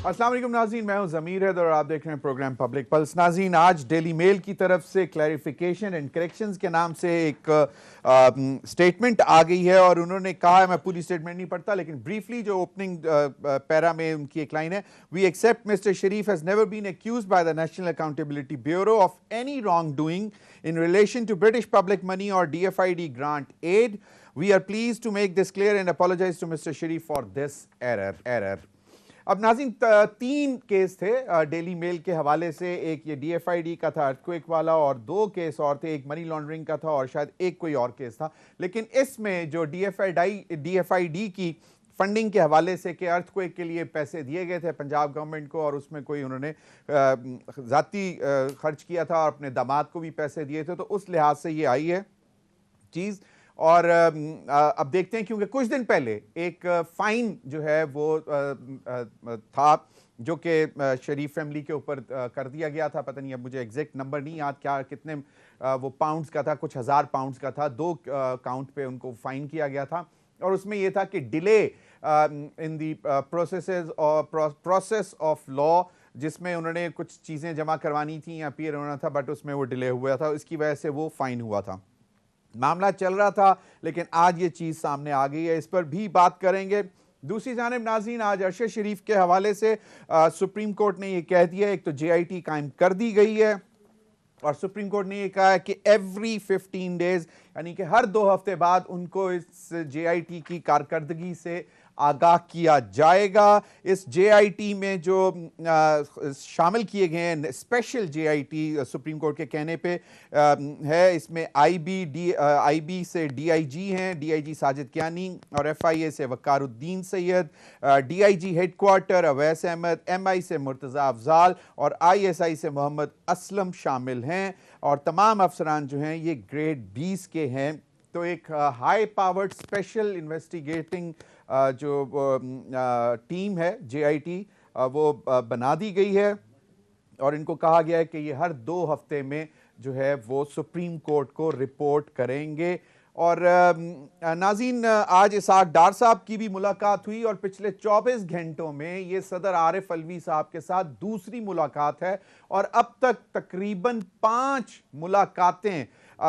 अस्सलाम वालेकुम नाज़रीन, मैं हूं ज़मीर हैदर और आप देख रहे हैं प्रोग्राम पब्लिक पल्स। नाज़रीन, आज डेली मेल की तरफ से क्लैरिफिकेशन एंड करेक्शंस के नाम से एक स्टेटमेंट आ गई है और उन्होंने कहा है, मैं पूरी स्टेटमेंट नहीं पढ़ता लेकिन ब्रीफली जो ओपनिंग पैरा में उनकी एक लाइन है, we accept mister Sharif has never been accused by the National Accountability Bureau of any wrongdoing in relation to British public money or DFID grant aid. We are pleased to make this clear and apologize to Mr. Sharif for this error. अब नाज़रीन, तीन case थे daily mail के हवाले से। एक ये DFID का था, अर्थक्वेक वाला, और दो केस और थे, एक मनी लॉन्ड्रिंग का था और शायद एक कोई और केस था। लेकिन इसमें जो DFID की फंडिंग के हवाले से कि अर्थक्वेक के लिए पैसे दिए गए थे पंजाब गवर्नमेंट को और उसमें कोई उन्होंने ज़ाती खर्च किया था और अपने दामाद को भी पैसे दिए थे, तो उस लिहाज से ये आई है चीज़। और अब देखते हैं, क्योंकि कुछ दिन पहले एक फ़ाइन जो है वो था जो कि शरीफ फैमिली के ऊपर कर दिया गया था। पता नहीं, अब मुझे एग्जैक्ट नंबर नहीं याद क्या कितने वो पाउंड्स का था, कुछ हज़ार पाउंड्स का था। 2 काउंट पे उनको फ़ाइन किया गया था और उसमें ये था कि delay in the process of law, जिसमें उन्होंने कुछ चीज़ें जमा करवानी थी या अपीयर होना था, बट उसमें वो डिले हुआ था, इसकी वजह से वो फ़ाइन हुआ था। मामला चल रहा था लेकिन आज ये चीज़ सामने आ गई है, इस पर भी बात करेंगे। दूसरी जानिब नाज़रीन, आज अरशद शरीफ के हवाले से सुप्रीम कोर्ट ने ये कह दिया, एक तो JIT कायम कर दी गई है और सुप्रीम कोर्ट ने ये कहा है कि एवरी 15 डेज, यानी कि हर 2 हफ्ते बाद उनको इस JIT की कारकर्दगी से आगाह किया जाएगा। इस JIT में जो शामिल किए गए हैं स्पेशल JIT सुप्रीम कोर्ट के कहने पे है, इसमें IB से DIG हैं, DIG साजिद कियानी, और FIA से Waqaruddin Syed, DIG headquarter Awais Ahmad, MI से मुर्तज़ा अफजाल और ISI से मोहम्मद असलम शामिल हैं। और तमाम अफसरान जो हैं ये ग्रेड 20 के हैं। तो एक हाई पावर्ड स्पेशल इन्वेस्टिगेटिंग जो टीम है JIT वो बना दी गई है और इनको कहा गया है कि ये हर 2 हफ्ते में जो है वो सुप्रीम कोर्ट को रिपोर्ट करेंगे। और नाज़रीन, आज इसहाक डार साहब की भी मुलाकात हुई और पिछले 24 घंटों में ये सदर आरिफ अलवी साहब के साथ दूसरी मुलाकात है और अब तक तकरीबन 5 मुलाकातें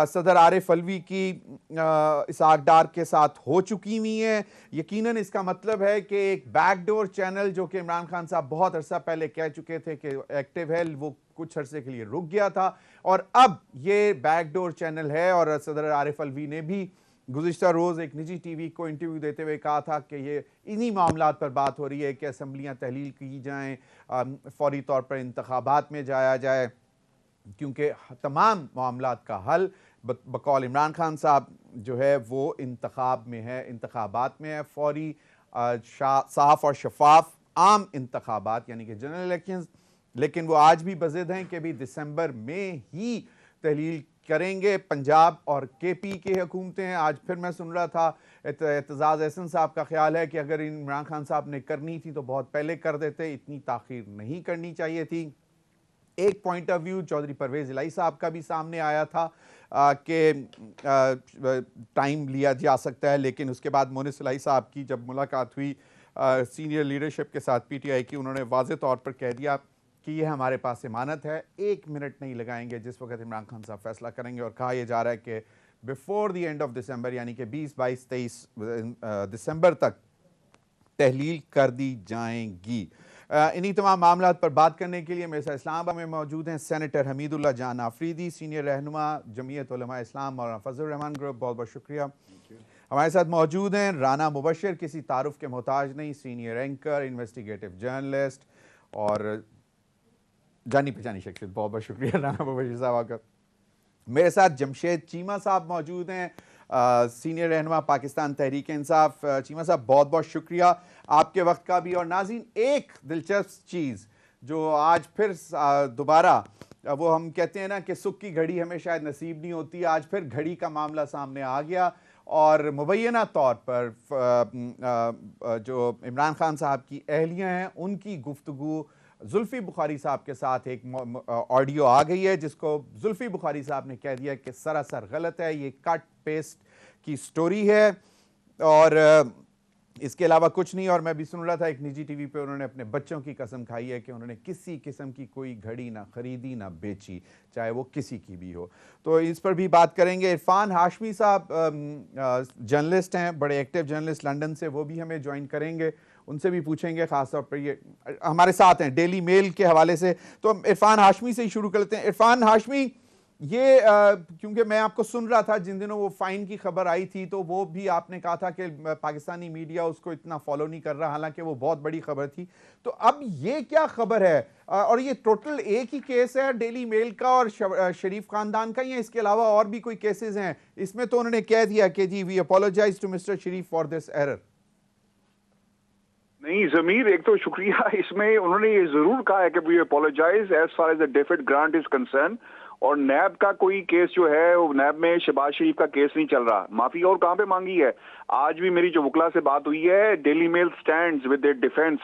सदर आरिफ अलवी की इसहाक डार के साथ हो चुकी हुई हैं। यकीनन इसका मतलब है कि एक बैकडोर चैनल जो कि इमरान खान साहब बहुत अरसा पहले कह चुके थे कि एक्टिव है, वो कुछ अरसे के लिए रुक गया था और अब ये बैकडोर चैनल है। और सदर आरिफ अलवी ने भी गुज़िश्ता रोज़ एक निजी TV को इंटरव्यू देते हुए कहा था कि ये इन्हीं मामलात पर बात हो रही है कि असम्बलियाँ तहलील की जाएँ, फौरी तौर पर इंतखाबात में जाया जाए, क्योंकि तमाम मामलात का हल बकौल इमरान खान साहब जो है वो इंतखाब में है, इंतखाबात में है, फौरी साफ और शफाफ आम इंतखाबात यानी कि जनरल इलेक्शंस। लेकिन वो आज भी बज़िद हैं कि भी दिसंबर में ही तहलील करेंगे। पंजाब और KP की हुकूमतें हैं। आज फिर मैं सुन रहा था एतजाज़ एहसन साहब का ख्याल है कि अगर इमरान खान साहब ने करनी थी तो बहुत पहले कर देते, इतनी ताख़ीर नहीं करनी चाहिए थी। एक point of view Chaudhry Pervaiz Elahi साहब का भी सामने आया था कि टाइम लिया जा सकता है, लेकिन उसके बाद मोनिस इलाही साहब की जब मुलाकात हुई सीनियर लीडरशिप के साथ PTI की, उन्होंने वाज़े तौर पर कह दिया कि ये हमारे पास ज़मानत है, 1 मिनट नहीं लगाएंगे जिस वक्त इमरान खान साहब फैसला करेंगे। और कहा यह जा रहा है कि before the end of December, यानी कि 20, 22, 23 दिसंबर तक तहलील कर दी जाएंगी। इन्हीं तमाम मामलात पर बात करने के लिए मेरे साथ इस्लामाबाद में मौजूद हैं सेनेटर हमीदुल्लाह जान आफरीदी, सीनियर रहनुमा जमीयत उलमा इस्लाम और फजल रहमान ग्रुप, बहुत बहुत शुक्रिया। हमारे साथ मौजूद हैं राना मुबशर, किसी तारुफ के मोहताज नहीं, सीनियर एंकर, इन्वेस्टिगेटिव जर्नलिस्ट और जानी पहचानी शख्सियत, बहुत बहुत शुक्रिया राना मुबशर साहब आपका। मेरे साथ जमशेद चीमा साहब मौजूद हैं, सीनियर रहनुमा पाकिस्तान तहरीक इंसाफ। चीमा साहब, बहुत बहुत शुक्रिया आपके वक्त का भी। और नाज़रीन, एक दिलचस्प चीज़ जो आज फिर दोबारा, वो हम कहते हैं ना कि सुख की घड़ी हमें शायद नसीब नहीं होती, आज फिर घड़ी का मामला सामने आ गया और मुबैना तौर पर जो इमरान खान साहब की अहलियाँ हैं उनकी गुफ्तगू जुल्फ़ी बुखारी साहब के साथ एक ऑडियो आ गई है जिसको जुल्फ़ी बुखारी साहब ने कह दिया कि सरासर गलत है, ये कट पेस्ट की स्टोरी है। और اس کے علاوہ کچھ نہیں. اور میں بھی سن رہا تھا ایک نجی ٹی وی پہ انہوں نے اپنے بچوں کی قسم کھائی ہے کہ انہوں نے کسی قسم کی کوئی گھڑی نہ خریدی نہ بیچی, چاہے وہ کسی کی بھی ہو. تو اس پر بھی بات کریں گے. عرفان ہاشمی صاحب جرنلسٹ ہیں, بڑے ایکٹیو جرنلسٹ لنڈن سے, وہ بھی ہمیں جوائن کریں گے, ان سے بھی پوچھیں گے, خاص طور پر یہ ہمارے ساتھ ہیں ڈیلی میل کے حوالے سے. تو ہم عرفان ہاشمی سے ہی شروع کرتے ہیں. عرفان ہاشمی, یہ کیونکہ میں آپ کو سن رہا تھا جن دنوں وہ فائن کی خبر آئی تھی, تو وہ بھی آپ نے کہا تھا کہ پاکستانی میڈیا اس کو اتنا فالو نہیں کر رہا, حالانکہ وہ بہت بڑی خبر تھی. تو اب یہ کیا خبر ہے, اور یہ ٹوٹل ایک ہی کیس ہے ڈیلی میل کا اور شریف خاندان کا, یا اس کے علاوہ اور بھی کوئی کیسز ہیں؟ اس میں تو انہوں نے کہہ دیا کہ جی we apologize to mister Sharif for this error. نہیں ضمیر, ایک تو شکریہ, اس میں انہوں نے یہ ضرور کہا ہے کہ we apologize as far as the David Grant is concerned, اور نیب کا کوئی کیس جو ہے, وہ نیب میں شہباز شریف کا کیس نہیں چل رہا. معافی اور کہاں پہ مانگی ہے؟ آج بھی میری جو وکلا سے بات ہوئی ہے, Daily Mail stands with their defence,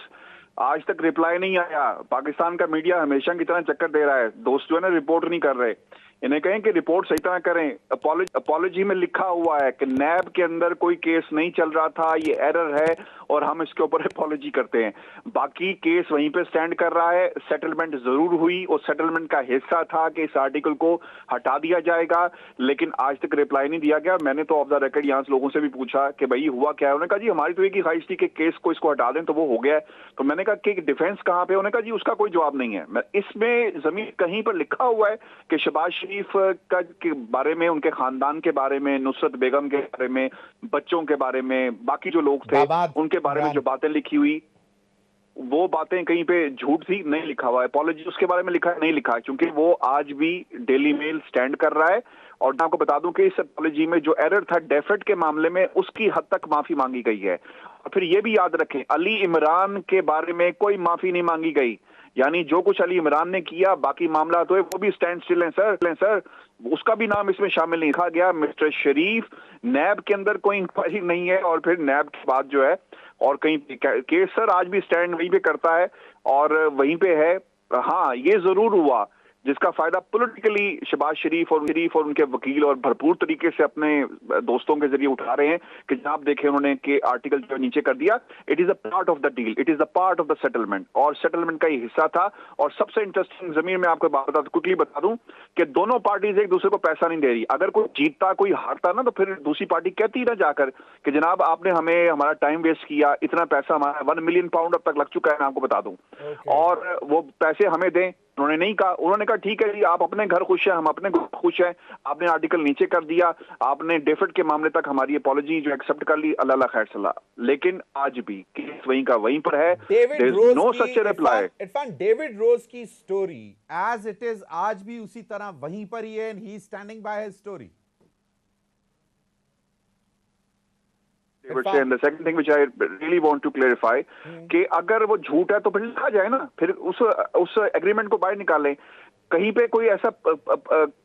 آج تک ریپلائی نہیں آیا. پاکستان کا میڈیا ہمیشہ کی طرح چکر دے رہا ہے, دوست جو ہے نا رپورٹ نہیں کر رہے, انہیں کہیں کہ رپورٹ صحیح طرح کریں. اپالوجی میں لکھا ہوا ہے کہ نیب کے اندر کوئی کیس نہیں چل رہا تھا, یہ ایرر ہے اور ہم اس کے اوپر اپالوجی کرتے ہیں. باقی کیس وہیں پہ سٹینڈ کر رہا ہے. سیٹلمنٹ ضرور ہوئی, اور سیٹلمنٹ کا حصہ تھا کہ اس آرٹیکل کو ہٹا دیا جائے گا, لیکن آج تک ریپلائی نہیں دیا گیا. میں نے تو آف دا ریکارڈ یہاں سے لوگوں سے بھی پوچھا کہ بھائی ہوا کیا ہے, انہوں نے کہا جی ہماری تو ایک ہی خواہش تھی کہ کیس کو اس کو ہٹا دیں, تو وہ ہو گیا ہے. تو میں نے کہا کہ ڈیفینس کہاں پہ, انہوں نے کہا جی اس کا کوئی جواب نہیں ہے. اس میں زمین کہیں پر لکھا ہوا ہے کہ شہباز شریف کے بارے میں, ان کے خاندان کے بارے میں, نصرت بیگم کے بارے میں, بچوں کے بارے میں, باقی جو لوگ تھے ان کے بارے میں جو باتیں لکھی ہوئی, وہ باتیں کہیں پہ جھوٹ تھی, نہیں لکھا ہوا ہے. اپالوجی اس کے بارے میں لکھا ہے, نہیں لکھا ہے, کیونکہ وہ آج بھی ڈیلی میل سٹینڈ کر رہا ہے. اور میں آپ کو بتا دوں کہ اس اپالوجی میں جو ایرر تھا ڈیفٹ کے معاملے میں, اس کی حد تک معافی مانگی گئی ہے. اور پھر یہ بھی یاد رکھیں, علی عمران کے بارے میں کوئی معافی نہیں مانگی گئی. یعنی جو کچھ علی عمران نے کیا, باقی معاملات ہوئے, وہ بھی سٹینڈ سٹل ہیں سر, اس کا بھی نام اس میں شامل نہیں. کہا گیا مسٹر شریف, نیب کے اندر کوئی انکوائری نہیں ہے, اور پھر نیب کے بعد جو ہے اور کہیں کیس سر آج بھی سٹینڈ وہیں پہ کرتا ہے اور وہیں پہ ہے. ہاں یہ ضرور ہوا جس کا فائدہ پولیٹیکلی شہباز شریف اور ان کے وکیل اور بھرپور طریقے سے اپنے دوستوں کے ذریعے اٹھا رہے ہیں کہ جناب دیکھیں انہوں نے کہ آرٹیکل جو نیچے کر دیا, it is a part of the deal, it is a part of the settlement, اور سیٹلمنٹ کا یہ حصہ تھا. اور سب سے انٹرسٹنگ زمین میں آپ کو کوئکلی بتا دوں کہ دونوں پارٹیز ایک دوسرے کو پیسہ نہیں دے رہی. اگر کوئی جیتتا کوئی ہارتا نا, تو پھر دوسری پارٹی کہتی نہ جا کر کہ جناب آپ نے ہمیں ہمارا ٹائم ویسٹ کیا, اتنا پیسہ ہمارا 1 ملین پاؤنڈ اب تک لگ چکا ہے, میں آپ کو بتا دوں, اور وہ پیسے ہمیں دیں. انہوں نے نہیں کہا, انہوں نے کہا ٹھیک ہے جی آپ اپنے گھر خوش ہیں, ہم اپنے گھر خوش ہیں, آپ نے آرٹیکل نیچے کر دیا, آپ نے ڈیفٹ کے معاملے تک ہماری اپالوجی جو ایکسپٹ کر لی, اللہ خیر صلاح. لیکن آج بھی کیس وہیں کا وہیں پر ہے. نو سچ ریپلائی. عرفان, ڈیوڈ روز کی سٹوری ایز اٹ از آج بھی اسی طرح وہیں پر ہی ہے, he standing by his story. The second thing which I really want to clarify کہ اگر وہ جھوٹ ہے تو پھر لکھا جائے نا, پھر اس ایگریمنٹ کو باہر نکالیں. کہیں پہ کوئی ایسا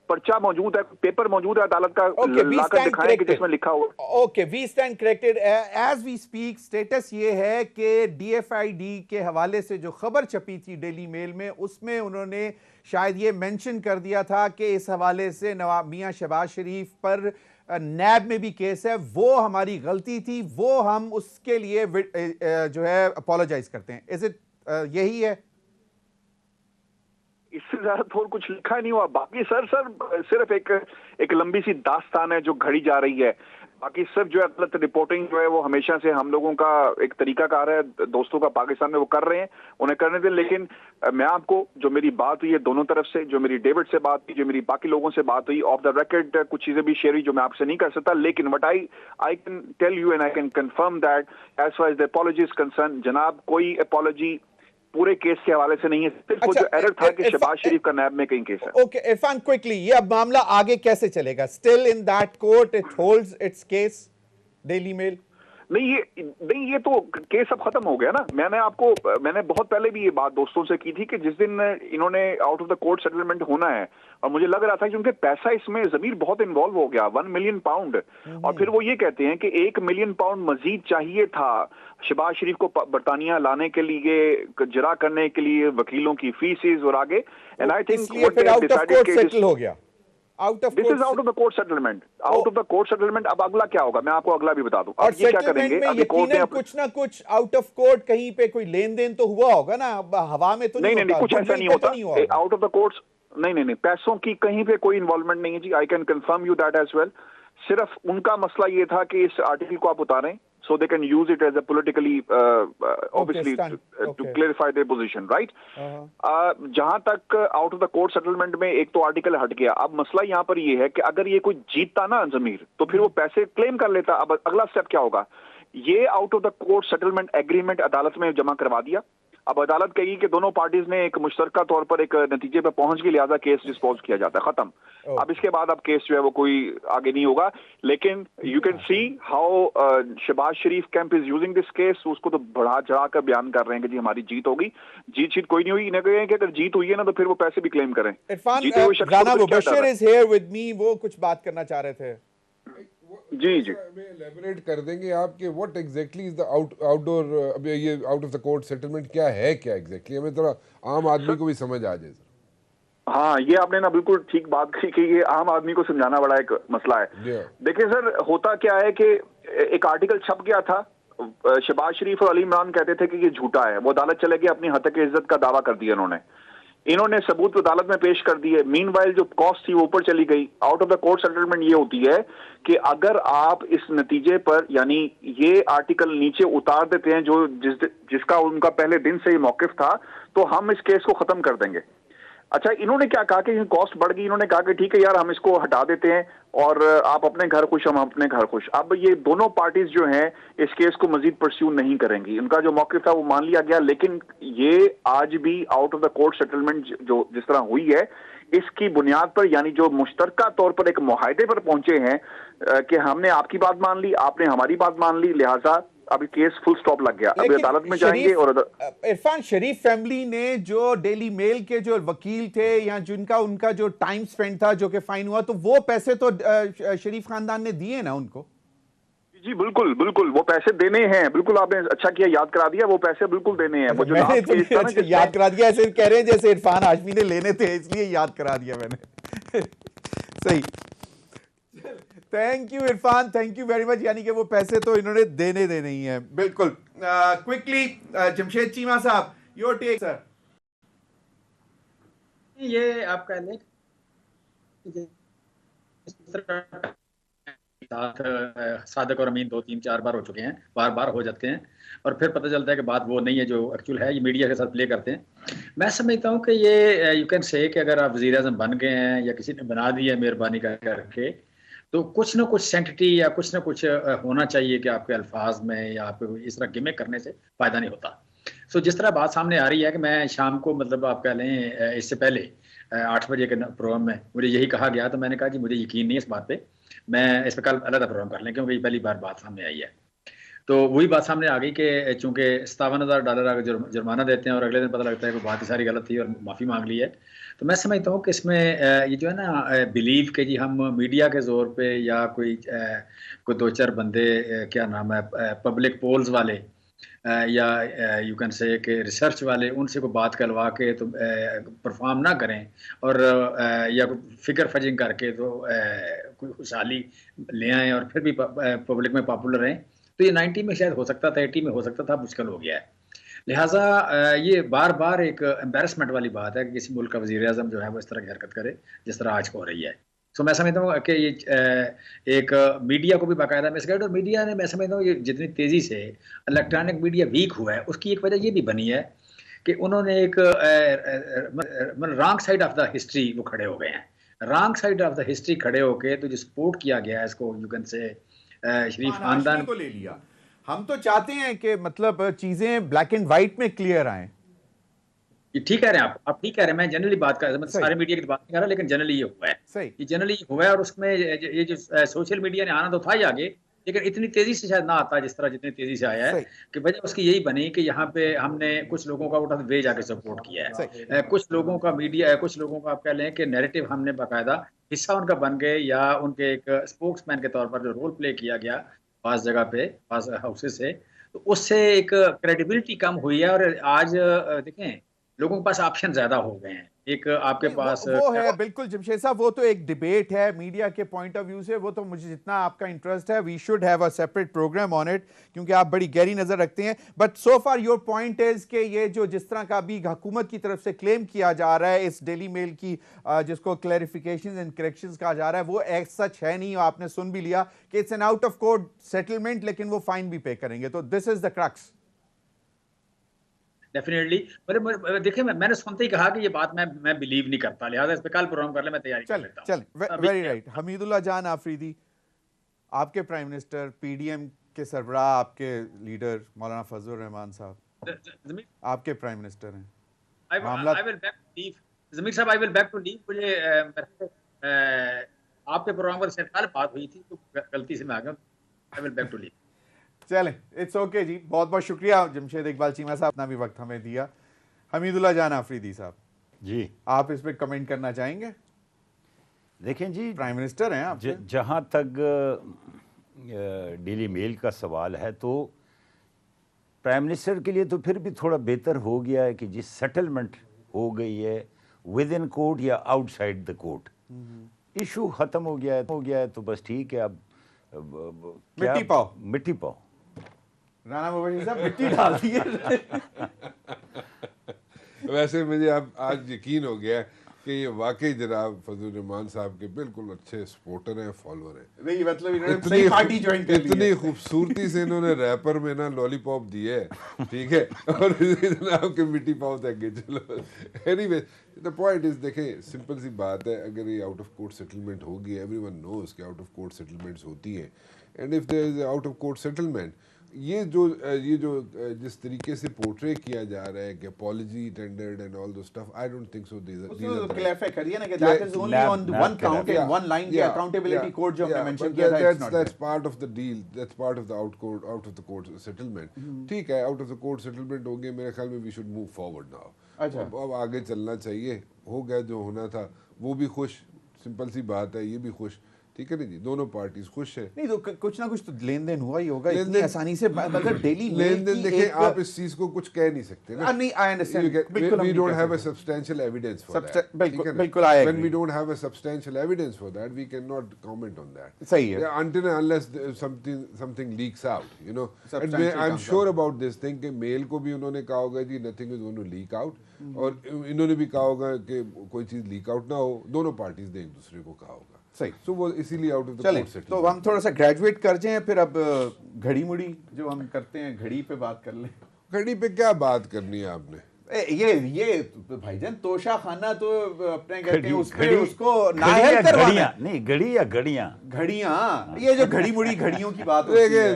پرچہ موجود ہے, پیپر موجود ہے عدالت کا, لا کر دکھائیں کہ جس میں لکھا ہوا. Okay, we stand corrected. As we speak status یہ ہے کہ ڈی ایف آئی ڈی کے حوالے سے جو خبر چھپی تھی ڈیلی میل میں, اس میں انہوں نے شاید یہ مینشن کر دیا تھا کہ اس حوالے سے نواب میاں شہباز شریف پر نیب میں بھی کیس ہے, وہ ہماری غلطی تھی, وہ ہم اس کے لیے جو ہے اپولوجائز کرتے ہیں. از اٹ یہی ہے؟ اس سے زیادہ تو کچھ لکھا نہیں ہوا. باقی سر صرف ایک لمبی سی داستان ہے جو گھڑی جا رہی ہے. باقی صرف جو ہے غلط رپورٹنگ جو ہے وہ ہمیشہ سے ہم لوگوں کا ایک طریقہ کار ہے, دوستوں کا پاکستان میں وہ کر رہے ہیں, انہیں کرنے دیں. لیکن میں آپ کو جو میری بات ہوئی ہے دونوں طرف سے, جو میری ڈیوڈ سے بات ہوئی, جو میری باقی لوگوں سے بات ہوئی, آف دا ریکارڈ کچھ چیزیں بھی شیئر ہوئی جو میں آپ سے نہیں کر سکتا. لیکن what I can tell you and I can confirm that as far as the apology is concerned, جناب کوئی اپالوجی پورے کیس کے حوالے سے نہیں ہے. صرف وہ جو ایرر تھا کہ شہباز شریف کا نیب میں کہیں کیس ہے. اوکے عرفان, کوئکلی, یہ اب معاملہ آگے کیسے چلے گا؟ Still in that court it holds its case Daily Mail? نہیں, یہ تو کیس اب ختم ہو گیا نا. میں نے بہت پہلے بھی یہ بات دوستوں سے کی تھی کہ جس دن انہوں نے out of the court settlement ہونا ہے, اور مجھے لگ رہا تھا کیونکہ پیسہ اس میں ضمیر بہت انوالو ہو گیا, 1 ملین پاؤنڈ, اور پھر وہ یہ کہتے ہیں کہ 1 ملین پاؤنڈ مزید چاہیے تھا شہباز شریف کو برطانیہ لانے کے لیے, جرا کرنے کے لیے, وکیلوں کی فیسز اور آگے. اینڈ آئی تھنک پھر آؤٹ آف کورٹ سیٹل ہو گیا. Out of this is out of the court settlement, out of the court settlement. अब अगला क्या होगा मैं आपको अगला भी बता दूं। और अब ये क्या सेटलमेंट करेंगे, में अभी कोर्ट ने यकीनन कुछ ना कुछ आउट ऑफ कोर्ट कहीं पे कोई लेन देन तो हुआ होगा ना, अब हवा में तो नहीं नहीं, होता, कुछ ऐसा नहीं होता होगा। आउट ऑफ द कोर्ट्स, नहीं, पैसों की कहीं पे कोई इन्वॉल्वमेंट नहीं है जी, I can confirm you that as well. सिर्फ उनका मसला ये था कि इस आर्टिकल को आप उतारें, so they can use it as a politically obviously to clarify their position, right? जहां तक out of the court settlement में एक तो आर्टिकल हट गया। अब मसला यहां पर ये है कि अगर ये कोई जीतता ना जमीर, तो फिर वो पैसे क्लेम कर लेता। अब अगला स्टेप क्या होगा, ये out of the court settlement agreement अदालत में जमा करवा दिया। अब अदालत कहेगी कि दोनों पार्टीज ने एक मुश्तरका तौर पर एक नतीजे पे पहुंच के लिहाजा केस डिस्पोज किया जाता है, खत्म। अब इसके बाद अब केस जो है वो कोई आगे नहीं होगा। लेकिन you can see how Shahbaz Sharif camp is using this case, उसको तो बढ़ा चढ़ा कर बयान कर रहे हैं कि जी हमारी जीत होगी। जीत कोई नहीं हुई, इन्हें कहें कि अगर जीत हुई है ना तो फिर वो पैसे भी क्लेम करें। Rana Mubashir is here with me, वो कुछ बात करना चाह रहे थे। जी एलैबोरेट कर देंगे आप कि what exactly is the outdoor, अब ये out of the court settlement क्या है, क्या एग्जैक्टली, हमें थोड़ा आम आदमी को भी समझ आ जाए सर। हाँ, ये आपने ना बिल्कुल ठीक बात की कि ये आम आदमी को समझाना बड़ा एक मसला है। देखिए सर, होता क्या है कि एक आर्टिकल छप गया था, शहबाज शरीफ और अली इमरान कहते थे कि ये झूठा है, वो अदालत चले गए, अपनी हतक इज्जत का दावा कर दिया इन्होंने सबूत अदालत में पेश कर दिए। मीनवाइल जो कॉस्ट थी वो ऊपर चली गई। Out of the court settlement ये होती है कि अगर आप इस नतीजे पर यानी ये आर्टिकल नीचे उतार देते हैं जो जिसका उनका पहले दिन से ही मौकिफ था, तो हम इस केस को खत्म कर देंगे। अच्छा, इन्होंने क्या कहा कि कॉस्ट बढ़ गई, इन्होंने कहा कि ठीक है यार हम इसको हटा देते हैं और आप अपने घर खुश, हम अपने घर खुश। अब ये दोनों पार्टीज जो हैं इस केस को मजीद परस्यू नहीं करेंगी, उनका जो मौक़िफ़ था वो मान लिया गया। लेकिन ये आज भी out of the court settlement जो जिस तरह हुई है, इसकी बुनियाद पर यानी जो मुश्तरका तौर पर एक मुआहदे पर पहुंचे हैं कि हमने आपकी बात मान ली, आपने हमारी बात मान ली, लिहाजा अभी केस फुल स्टॉप लग गया। अभी अदालत में जाएंगे। और इरफान, शरीफ फैमिली ने जो डेली मेल के जो वकील थे या जिनका उनका जो टाइम स्पेंड था जो कि फाइन हुआ, तो वो पैसे तो शरीफ खानदान ने दिए ना उनको। जी बिल्कुल वो पैसे देने हैं, बिल्कुल आपने अच्छा किया याद करा दिया, वो पैसे बिल्कुल देने हैं। वो जो याद करा दिया, ऐसे कह रहे हैं जैसे इरफान हाशमी ने लेने थे, इसलिए याद करा दिया मैंने। सही, thank you Irfan, thank you very much. यानी कि वो पैसे तो इन्होंने देने ही है। बिल्कुल। क्विकली जमशेद चीमा साहब, योर टेक सर। ये आप कह लें सादक और अमीन 2-3-4 बार हो चुके हैं, बार हो जाते हैं और फिर पता चलता है कि बात वो नहीं है जो एक्चुअल है। ये मीडिया के साथ प्ले करते हैं। मैं समझता हूँ कि ये यू कैन से कि अगर आप वज़ीर आज़म बन गए हैं या किसी ने बना दिया मेहरबानी करके, तो कुछ ना कुछ सेंटिटी या कुछ ना कुछ होना चाहिए कि आपके अल्फाज में या आपको इस तरह गिमिक करने से फ़ायदा नहीं होता। सो जिस तरह बात सामने आ रही है कि मैं शाम को मतलब आप कह लें इससे पहले 8 बजे के प्रोग्राम में मुझे यही कहा गया, तो मैंने कहा कि मुझे यकीन नहीं है इस बात पे, मैं इस पर कल अलग प्रोग्राम कर लें क्योंकि पहली बार बात सामने आई है। तो वही बात सामने आ गई कि चूंकि $57,000 अगर जुर्माना देते हैं और अगले दिन पता लगता है कि बात ही सारी गलत थी और माफ़ी मांग ली है, तो मैं समझता हूँ कि इसमें ये जो है ना बिलीव कि जी हम मीडिया के ज़ोर पे या कोई 2-4 बंदे क्या नाम है पब्लिक पोल्स वाले या यू कैन से कि रिसर्च वाले, उनसे कोई बात करवा के तो परफॉर्म ना करें और या फिगर फजिंग करके तो कोई खुशहाली ले आएँ और फिर भी पब्लिक में पॉपुलर रहें, तो ये 90 में शायद हो सकता था, 80 में हो सकता था, मुश्किल हो गया है। लिहाजा ये बार बार एक एम्बेरसमेंट वाली बात है कि किसी मुल्क का वज़ीर आज़म जो है वो इस तरह की हरकत करे जिस तरह आज को हो रही है। तो मैं समझता हूँ कि ये एक मीडिया को भी बाकायदा मिसगाइड, और मीडिया ने मैं समझता हूँ ये जितनी तेज़ी से इलेक्ट्रॉनिक मीडिया वीक हुआ है उसकी एक वजह ये भी बनी है कि उन्होंने एक wrong side of the history वो खड़े हो गए हैं। Wrong side of the history खड़े होके तो जो सपोर्ट किया गया है इसको यू कैन से शरीफ खानदान को ले लिया। हम तो चाहते हैं कि मतलब चीजें ब्लैक एंड व्हाइट में क्लियर आए। ये ठीक कह रहे हैं आप ठीक कह रहे हैं। मैं जनरली बात कर रहा हूं, सारे मीडिया की बात नहीं कर रहा, लेकिन जनरली ये हुआ है। सही, ये जनरली हुआ है और उसमें ये जो सोशल मीडिया ने आना तो था ही आगे, लेकिन इतनी तेजी से शायद ना आता जिस तरह जितनी तेजी से आया है कि वजह उसकी यही बनी कि यहाँ पे हमने कुछ लोगों का उठा वे जाके सपोर्ट किया है, कुछ लोगों का मीडिया, कुछ लोगों का आप कह लें कि नैरेटिव हमने बाकायदा हिस्सा उनका बन गए या उनके एक स्पोक्समैन के तौर पर जो रोल प्ले किया गया पास जगह पे पास हाउसेस से, तो उससे एक क्रेडिबिलिटी कम हुई है। और आज देखें लोगों के पास ऑप्शन ज्यादा हो गए हैं। एक आपके पास वो है बिल्कुल जमशेद साहब, वो तो एक डिबेट है मीडिया के पॉइंट ऑफ व्यू से, वो तो मुझे जितना आपका इंटरेस्ट है we should have a separate programme on it, क्योंकि आप बड़ी गहरी नजर रखते हैं। But so far your point is कि ये जो जिस तरह का अभी हुकूमत की तरफ से क्लेम किया जा रहा है इस डेली मेल की, जिसको क्लैरिफिकेशंस एंड करेक्शंस कहा जा रहा है, वो एक सच है नहीं। आपने सुन भी लिया कि it's an out of court settlement, लेकिन वो फाइन भी पे करेंगे। तो this is the crux. Definitely. देखिए मैंने सुनते ही कहा कि ये बात मैं बिलीव नहीं करता, लिहाजा इस पे कल प्रोग्राम कर ले, मैं तैयारी कर लेता हूं। चलें, वेरी राइट। हमीदुल्लाह जान आफरीदी, आपके प्राइम मिनिस्टर, पीडीएम के सरबराह, आपके लीडर मौलाना फजलुर रहमान साहब आपके प्राइम मिनिस्टर हैं। I will back to leave Zameer साहब, I will back to leave. मुझे आपके प्रोग्राम पर शायद कल बात हुई थी तो गलती से मैं आ गया। I will back to leave. चलें, इट्स ओके जी, बहुत बहुत शुक्रिया जमशेद इकबाल चीमा साहब, अपना भी वक्त हमें दिया। हमीदुल्लाह जान आफरीदी साहब जी, आप इस पे कमेंट करना चाहेंगे? देखें जी, प्राइम मिनिस्टर हैं आप। जहाँ तक डेली मेल का सवाल है तो प्राइम मिनिस्टर के लिए तो फिर भी थोड़ा बेहतर हो गया है कि जिस सेटलमेंट हो गई है विद इन कोर्ट या आउटसाइड द कोर्ट, इशू ख़त्म हो गया है तो बस ठीक है। अब मिट्टी पाओ राना मुबशीर साहब, मिट्टी डाल दी है। वैसे मुझे अब आज यकीन हो गया कि ये वाकई जनाब फजलुर रहमान साहब के बिल्कुल अच्छे सपोर्टर हैं, फॉलोअर हैं। नहीं मतलब इन्होंने सही पार्टी ज्वाइन कर ली है। इतनी खूबसूरती से इन्होंने रैपर में ना लॉलीपॉप दिए है, ठीक है, और जनाब के मिट्टी पाओ तक चलो। एनीवे द पॉइंट इज, देखें सिंपल सी बात है, अगर ये आउट ऑफ कोर्ट सेटलमेंट होगी, एवरीवन नोज कि आउट ऑफ कोर्ट सेटलमेंट्स होती हैं, and if there is out of court settlement, ये जो जिस तरीके से पोर्ट्रे किया जा रहा है कि apology tendered and all those stuff, I don't think so. Clarify करिए ना कि that is only on one count in one line के अकाउंटेबिलिटी कोड जो हमने मेंशन किया था, that's part of the deal, that's part of the out of the court settlement. ठीक है, out of the court settlement हो गया, मेरे ख्याल में we should move forward now. अच्छा, अब आगे चलना चाहिए, हो गया जो होना था, वो भी खुश, सिंपल सी बात है, ये भी खुश, ठीक है नहीं जी, दोनों पार्टीज खुश है। नहीं तो कुछ ना कुछ तो लेन देन हुआ ही होगा इतनी आसानी से। मतलब डेली लेन देन देखें, आप इस चीज को कुछ कह नहीं सकते ना। नहीं, आई अंडरस्टैंड, बिल्कुल we don't have a substantial evidence for that। बिल्कुल आई when we don't have a substantial evidence for that, we cannot comment on that। सही है, until and unless something leaks out, you know। and I'm sure about this thing कि mail को भी उन्होंने कहा होगा जी nothing is going to leak out, और इन्होंने भी कहा होगा कि कोई चीज लीक आउट ना हो, दोनों पार्टीज ने एक दूसरे को कहा होगा। सही, सो वो इसीलिए आउट ऑफ द चलें, कोर्ट सेटलमेंट। तो हम थोड़ा सा ग्रेजुएट कर जाएं, फिर अब घड़ी मुड़ी जो हम करते हैं घड़ी पे बात कर लें। घड़ी पे क्या बात करनी है आपने? ये भाईजान तोशा खाना तो अपने कहते हैं उस पे उसको नाहल करवाना नहीं, घड़ी या घड़ियां, घड़ियां, ये जो घड़ी मुड़ी घड़ियों की बात होती है।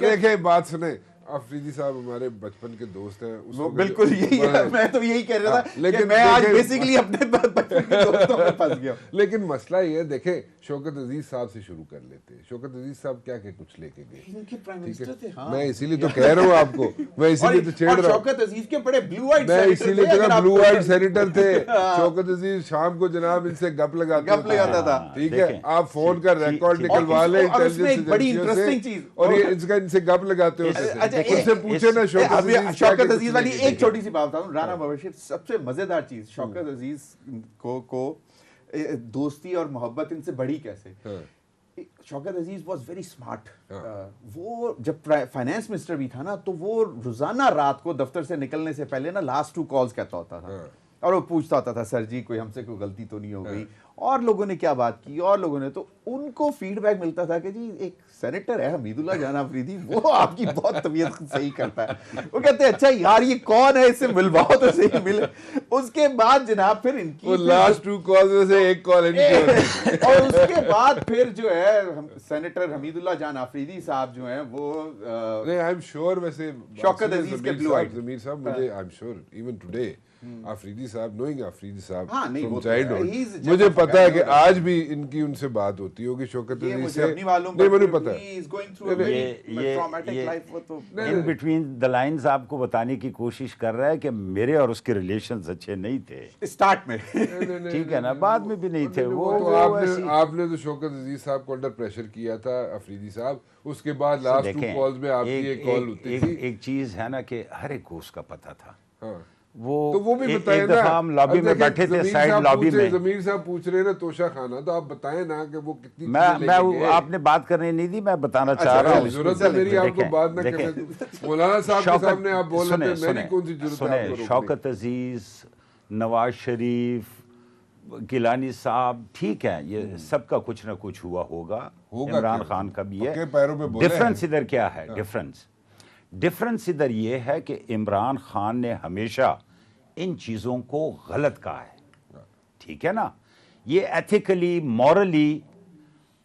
देखे बात सुने, आफरीदी साहब हमारे बचपन के दोस्त हैं, वो बिल्कुल यही है, मैं तो यही कह रहा था कि मैं आज बेसिकली अपने बचपन के दोस्तों में फंस गया। लेकिन मसला ये है, देखें शौकत अजीज साहब से शुरू कर लेते हैं। शौकत अजीज साहब क्या के कुछ लेके गए, इनके प्राइम मिनिस्टर थे। हाँ, मैं इसीलिए तो कह रहा हूँ आपको, मैं इसीलिए तो छेड़ रहा हूँ। शौकत अजीज के बड़े ब्लू आइड मैं इसीलिए तो ब्लू आइड सेनेटर थे। शौकत अजीज शाम को जनाब इनसे गप लगाता था, ठीक है, आप फोन का रिकॉर्ड निकलवा लें इंटेलिजेंस बड़ी इंटरेस्टिंग चीज, और ये इनसे गप लगाते होते थे। उनसे पूछे ना शौकत अजीज वाली एक छोटी सी बात बताऊं, राना मुबशीर, सबसे मजेदार चीज शौकत अजीज को दोस्ती और मोहब्बत इनसे बढ़ी कैसे। शौकत अजीज वॉज वेरी स्मार्ट। वो जब फाइनेंस मिनिस्टर भी था ना, तो वो रोजाना रात को दफ्तर से निकलने से पहले ना लास्ट 2 कॉल्स कहता होता था, और वो पूछता होता था सर जी कोई हमसे कोई गलती तो नहीं हो गई, और लोगों ने क्या बात की, और लोगों ने, तो उनको फीडबैक मिलता था कि जी एक सेनेटर है हमीदुल्लाह जान आफरीदी, वो आपकी बहुत तबीयत सही करता है। वो कहते हैं अच्छा यार ये कौन है, इससे मिलवाओ तो सही मिले। उसके बाद जनाब फिर इनकी वो लास्ट 2 कॉल में से एक कॉल इनकी और उसके बाद फिर जो है सेनेटर हमीदुल्लाह जान आफरीदी साहब जो हैं वो नहीं, आई एम श्योर, वैसे शौकत अजीज के ब्लू आइड ज़मीर साहब, मुझे I am sure even today Afridi साहब, नोइंग आफरीदी साहब फ्रॉम चाइल्डहुड, मुझे पता है कि आज भी इनकी उनसे बात होती होगी शौकत अजीज से। नहीं, मुझे पता है इन बिटवीन द लाइंस आपको बताने की कोशिश कर रहा है कि मेरे और उसके रिलेशंस अच्छे नहीं थे स्टार्ट में, ठीक है ना, बाद में भी नहीं थे। वो आपने तो शौकत अजीज साहब को अंडर प्रेशर किया था अफरीदी साहब, उसके बाद लास्ट 2 कॉल्स में आपकी एक कॉल होती थी। एक चीज है ना कि हर एक को उसका पता था, تو وہ بھی ایک بتائیں دفعہ نا. ہم لابی اب میں دیکھیں، بیٹھے تھے ضمیر سائڈ صاحب لابی میں. ضمیر صاحب پوچھ رہے ہیں نا توشہ خانہ, تو آپ بتائیں نا کہ وہ کتنی میں آپ نے بات کرنے نہیں دی, میں بتانا چاہ رہا ہوں. ضرورت ہے میری آپ کو بات نہ کرنے دوں. مولانا صاحب کے سامنے آپ بول رہے تھے, میری کون سی ضرورت ہے آپ کو روکنے. شوکت عزیز, نواز شریف, گیلانی صاحب, ٹھیک ہے, یہ سب کا کچھ نہ کچھ ہوا ہوگا. عمران خان کا بھی ہے. ڈفرنس ادھر کیا ہے؟ ڈفرنس ادھر یہ ہے کہ عمران خان نے ہمیشہ ان چیزوں کو غلط کہا ہے, ٹھیک ہے نا. یہ ایتھیکلی, مورلی,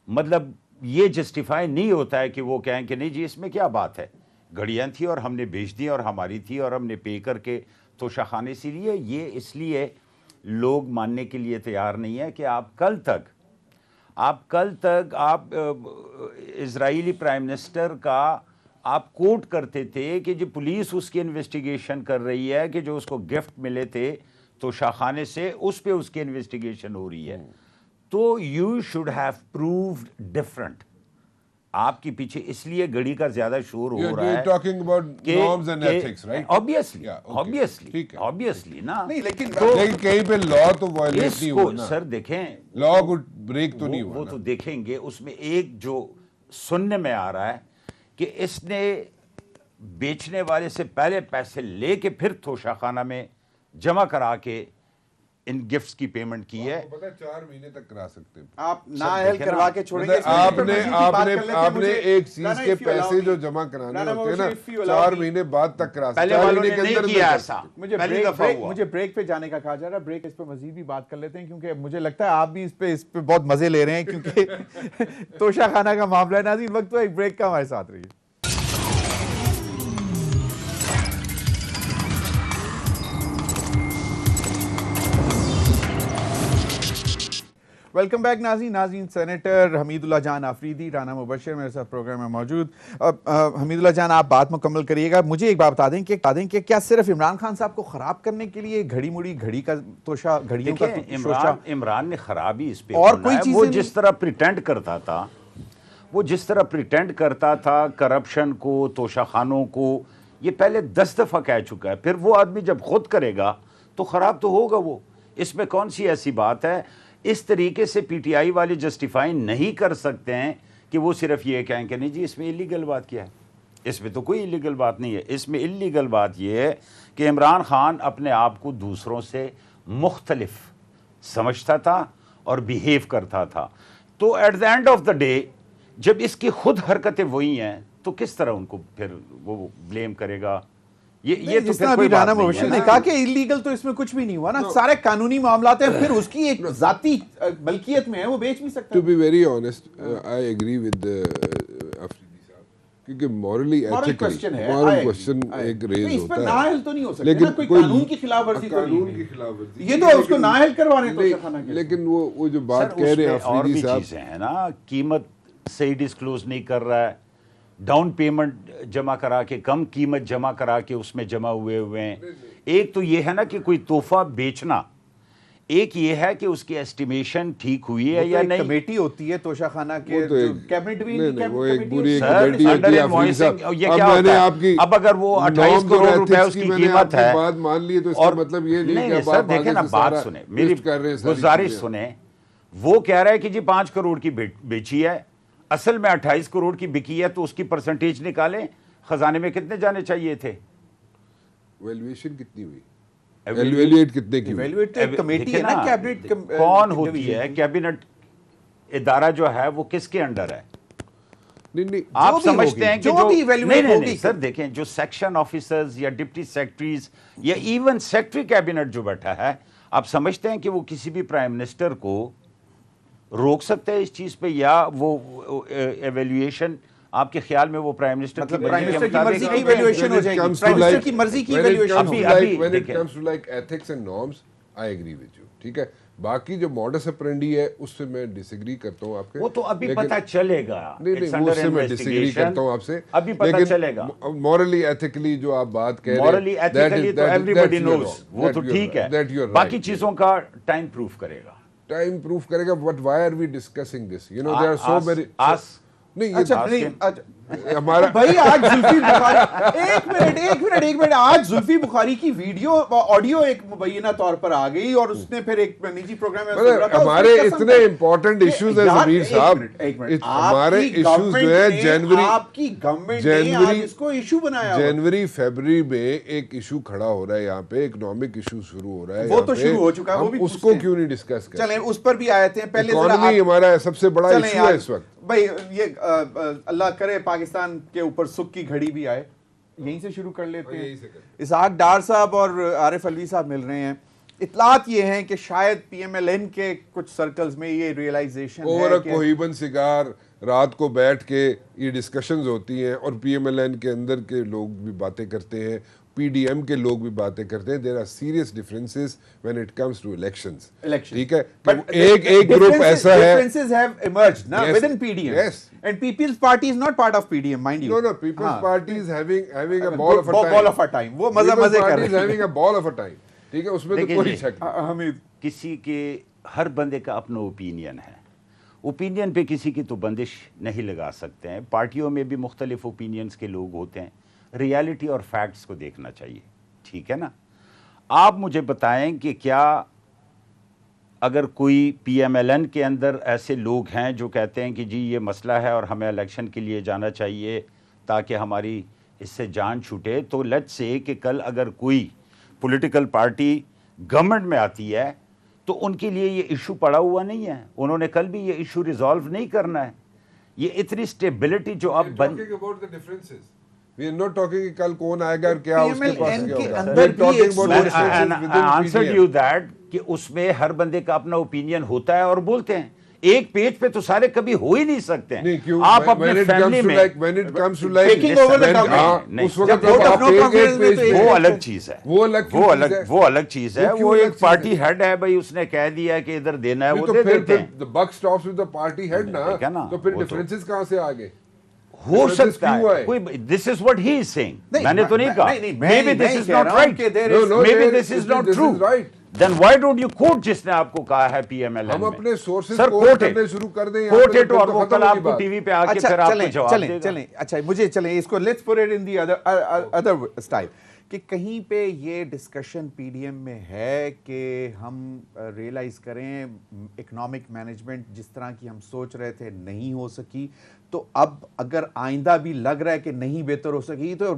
مطلب یہ جسٹیفائی نہیں ہوتا ہے کہ وہ کہیں کہ نہیں جی اس میں کیا بات ہے, گھڑیاں تھیں اور ہم نے بیچ دی اور ہماری تھی اور ہم نے پے کر کے توشہ خانے. اسی لیے یہ اس لیے لوگ ماننے کے لیے تیار نہیں ہے کہ آپ کل تک آپ اسرائیلی پرائم منسٹر کا آپ کوٹ کرتے تھے کہ جو پولیس اس کی انویسٹیگیشن کر رہی ہے کہ جو اس کو گفٹ ملے تھے توشہ خانے سے, اس پہ اس کی انویسٹیگیشن ہو رہی ہے. تو you should have proved different. آپ کے پیچھے اس لیے گڑی کا زیادہ شور ہو رہا ہے obviously نا. لیکن کہیں پہ لا تو وائلیٹ نہیں ہوا نا سر. دیکھیں لا کو بریک تو نہیں ہوا. وہ تو دیکھیں گے. اس میں ایک جو سننے میں آ رہا ہے کہ اس نے بیچنے والے سے پہلے پیسے لے کے پھر توشہ خانہ میں جمع کرا کے ان گفٹس کی پیمنٹ کی ہے. پتہ 4 مہینے تک کرا سکتے ہیں آپ نااہل کروا کے چھوڑیں گے. آپ نے ایک چیز کے پیسے جو جمع کرانے ہوتے ہیں نا 4 مہینے بعد تک کرا سکتے ہیں. پہلے والوں نے نہیں کیا ایسا. مجھے بریک پہ جانے کا کہا جا رہا ہے. بریک اس پہ مزید بھی بات کر لیتے ہیں کیونکہ مجھے لگتا ہے آپ بھی اس پہ بہت مزے لے رہے ہیں کیونکہ توشہ خانہ کا معاملہ ہے. ناظرین وقت تو ایک بریک کا ہمارے ساتھ رہیے. ویلکم بیک ناظرین. سینیٹر حمید اللہ جان آفریدی, رانا مبشر میرے ساتھ پروگرام میں موجود. حمید اللہ جان, آپ بات مکمل کریے گا. مجھے ایک بات بتا دیں کہ کیا صرف عمران خان صاحب کو خراب کرنے کے لیے گھڑی کا توشہ, گھڑیوں کا توشہ عمران نے خرابی اس پہ اور کوئی چیز وہ جس طرح پریٹینڈ کرتا تھا کرپشن کو, توشہ خانوں کو, یہ پہلے 10 دفعہ کہہ چکا ہے. پھر وہ آدمی جب خود کرے گا تو خراب تو ہوگا وہ. اس میں کون سی ایسی بات ہے؟ اس طریقے سے پی ٹی آئی والے جسٹیفائی نہیں کر سکتے ہیں کہ وہ صرف یہ کہیں کہ نہیں جی اس میں اللیگل بات کیا ہے. اس میں تو کوئی اللیگل بات نہیں ہے. اس میں اللیگل بات یہ ہے کہ عمران خان اپنے آپ کو دوسروں سے مختلف سمجھتا تھا اور بیہیو کرتا تھا. تو at the end of the day جب اس کی خود حرکتیں وہی ہیں تو کس طرح ان کو پھر وہ بلیم کرے گا؟ یہ جس طرح ابھی رانا مبشر نے کہا کہ اللیگل تو اس میں کچھ بھی نہیں ہوا نا, سارے قانونی معاملات ہیں, پھر اس کی ایک ذاتی ملکیت میں ہے, وہ بیچ بھی سکتا ہے. To be very honest I agree with Afridi صاحب کیونکہ مورلی ایتھیکلی مورل کوسچن ایک ریز ہوتا ہے. اس پر نااہل تو نہیں ہو سکتا نا, کوئی قانون کی خلاف ورزی تو نہیں, یہ تو اس کو نااہل کروا رہے ہیں توشہ خانہ کے. لیکن وہ جو بات کہہ رہے ہیں افریدی صاحب, چیزیں ہیں نا, قیمت صحیح ڈسکلوز نہیں کر رہا ہے, ڈاؤن پیمنٹ جمع کرا کے, کم قیمت جمع کرا کے اس میں جمع ہوئے ہیں. ایک تو یہ ہے نا کہ کوئی تحفہ بیچنا, ایک یہ ہے کہ اس کی ایسٹیمیشن ٹھیک ہوئی ہے یا نہیں. کمیٹی ہوتی ہے توشہ خانہ کے, کیبنٹ بھی وہ ایک پوری کمیٹی ہوتی ہے افریدی صاحب. اب اگر وہ 28 کروڑ روپے اس کی قیمت ہے بات مان لیے تو اس کا مطلب یہ نہیں کہ سر دیکھیں نا, بات سنیں میری گزارش سنیں. وہ کہہ رہا ہے کہ جی 5 کروڑ کی بیچی ہے, اصل میں 28 کروڑ کی بکی ہے, تو اس کی پرسنٹیج نکالیں, خزانے میں کتنے جانے چاہیے تھے؟ ویلیویشن کتنی ہوئی, ایویلویٹ کتنے کی ہوئی؟ کمیٹی ہے نا, کیبنٹ کون ہوتی ہے کیبنٹ ادارہ جو ہے وہ کس کے انڈر ہے؟ آپ سمجھتے ہیں کہ نہیں سر دیکھیں, جو سیکشن آفیسرز یا ڈپٹی سیکرٹریز یا ایون سیکرٹری کیبنٹ جو بیٹھا ہے, آپ سمجھتے ہیں کہ وہ کسی بھی پرائم منسٹر کو روک سکتے ہیں اس چیز پہ, یا وہ ایویلویشن آپ کے خیال میں وہ پرائم منسٹر کی مرضی کی ایویلویشن ہو جائے گی, پرائم منسٹر کی مرضی کی ایویلویشن ہوگی. When it comes to like ethics and norms, I agree with you. ٹھیک ہے, باقی جو ماڈس اپرینڈی ہے اس سے میں ڈس ایگری کرتا ہوں آپ کے. وہ تو ابھی پتہ چلے گا, نہیں اس سے میں ڈس ایگری کرتا ہوں آپ سے, ابھی پتہ چلے گا. مورلی ایتھیکلی جو آپ بات کہہ رہے ہیں, مورلی ایتھیکلی تو ایوریبڈی نوز, وہ تو ٹھیک ہے, باقی چیزوں کا ٹائم پروف کرے گا. ٹائم پروف کرے گا, but why are we discussing this, you know there are so many. हमारा भाई आज जुल्फी बुखारी एक मिनट आज जुल्फी बुखारी की वीडियो ऑडियो एक मुबैना तौर पर आ गई और उसने फिर एक निजी प्रोग्राम में सुन रहा था, हमारे उसने कसम इतने खाई। इंपॉर्टेंट इश्यूज हैं जमीर साहब, हमारे इश्यूज जो है जनवरी आपकी गवर्नमेंट ने आज इसको इशू बनाया हुआ। जनवरी फरवरी में एक इशू खड़ा हो रहा है यहाँ पे, इकोनॉमिक इशू शुरू हो रहा है, वो यहाँ तो पे। शुरू हो चुका है, वो हम भी उसको पूछते हैं। क्यों नहीं डिस्कस करते? चलें उस पर भी आए थे पहले। जरा इकोनॉमी हमारा सबसे बड़ा चलें इशू है इस वक्त। भाई ये अल्लाह करे पाकिस्तान के ऊपर सुख की घड़ी भी आए, यहीं से शुरू कर लेते यहीं हैं। से करते इसहाक डार साहब और आरिफ अलवी साहब मिल रहे हैं। इतलात ये हैं कि शायद पीएमएलएन के कुछ सर्कल्स में ये रियलाइजेशन ओवर है अ कि कोहिबन सिगार रात को बैठ के ये डिस्कशंस होती हैं और पीएमएलएन के अंदर के लोग भी बातें करते हैं, पीडीएम के लोग भी बातें करते हैं। There are serious differences when it comes to elections. ठीक है, But एक ग्रुप ऐसा है, differences have emerged now Yes. within PDM. Yes. And People's Party is not part of PDM, mind you. no People's हाँ. Party is having a ball of a time. Ball of a time. वो मजे People's मजे कर Party is रहे having a ball of a time. ठीक है, उसमें तो लेकिन कोई ये- शक नहीं। हमीद किसी के हर बंदे का अपना ओपिनियन है, ओपिनियन पे किसी की तो बंदिश नहीं लगा सकते हैं। पार्टियों में भी मुख्तलिफ ओपिनियंस के लोग होते हैं, रियलिटी और फैक्ट्स को देखना चाहिए, ठीक है ना। आप मुझे बताएं कि क्या अगर कोई पीएमएलएन के अंदर ऐसे लोग हैं जो कहते हैं कि जी ये मसला है और हमें इलेक्शन के लिए जाना चाहिए ताकि हमारी इससे जान छूटे, तो लेट्स से कि कल अगर कोई पॉलिटिकल पार्टी गवर्नमेंट में आती है तो उनके लिए ये इशू पड़ा हुआ नहीं है, उन्होंने कल भी ये इशू रिजॉल्व नहीं करना है। ये इतनी स्टेबिलिटी जो अब बन Talking about the differences. We are not talking कि कल कौन आएगा और क्या उसके पास PMLN क्या के होगा। अंदर We are talking भी about एक the सोच है। differences within answer PDM. You that कि उसमें हर बंदे का अपना ओपिनियन होता है और बोलते हैं। एक पेज पे तो सारे कभी हो ही नहीं सकते हैं। नहीं क्यों? आप When अपने it comes फैमिली to में like when it comes to like Taking over the when- government. हाँ, नहीं, उस वक्त जब जब vote of आप no एक confidence में पेज तो पे- वो अलग चीज है, वो अलग वो चीज अलग है। वो अलग चीज है। वो क्यों वो अलग एक चीज पार्टी है? हेड है भाई, उसने कह दिया है कि इधर देना है, नहीं वो तो दे फिर देते हैं। the buck stops with the party head ना, ठीक है ना, तो फिर वो तो- डिफरेंसेस कहाँ से आ गए? हो differences सकता क्यों है आए? कोई, this is what he is saying, नहीं, मैंने तो नहीं मैं- कहा। नहीं, मैं Maybe नहीं this is कह not रहा हूं right. कि there No, is- no, Maybe there- this is not this true. is right. Then why don't you quote जिसने आपको कहा है पीएमएलएन हम में? अपने sources Sir, quote quote करने it. शुरू कर दें यहाँ Quote पे it तो और फिर वो खत्म कल होगी आपको बात। टीवी पे आके अच्छा फिर आपको चलें जवाब चलें देगा। चलें अच्छा मुझे चलें इसको let's put it in the other style कि कहीं पे ये डिस्कशन पीडीएम में है कि हम रियलाइज करें इकोनॉमिक मैनेजमेंट जिस तरह की हम सोच रहे थे नहीं हो सकी, तो अब अगर आइंदा भी लग रहा है कि नहीं बेहतर हो सकी तो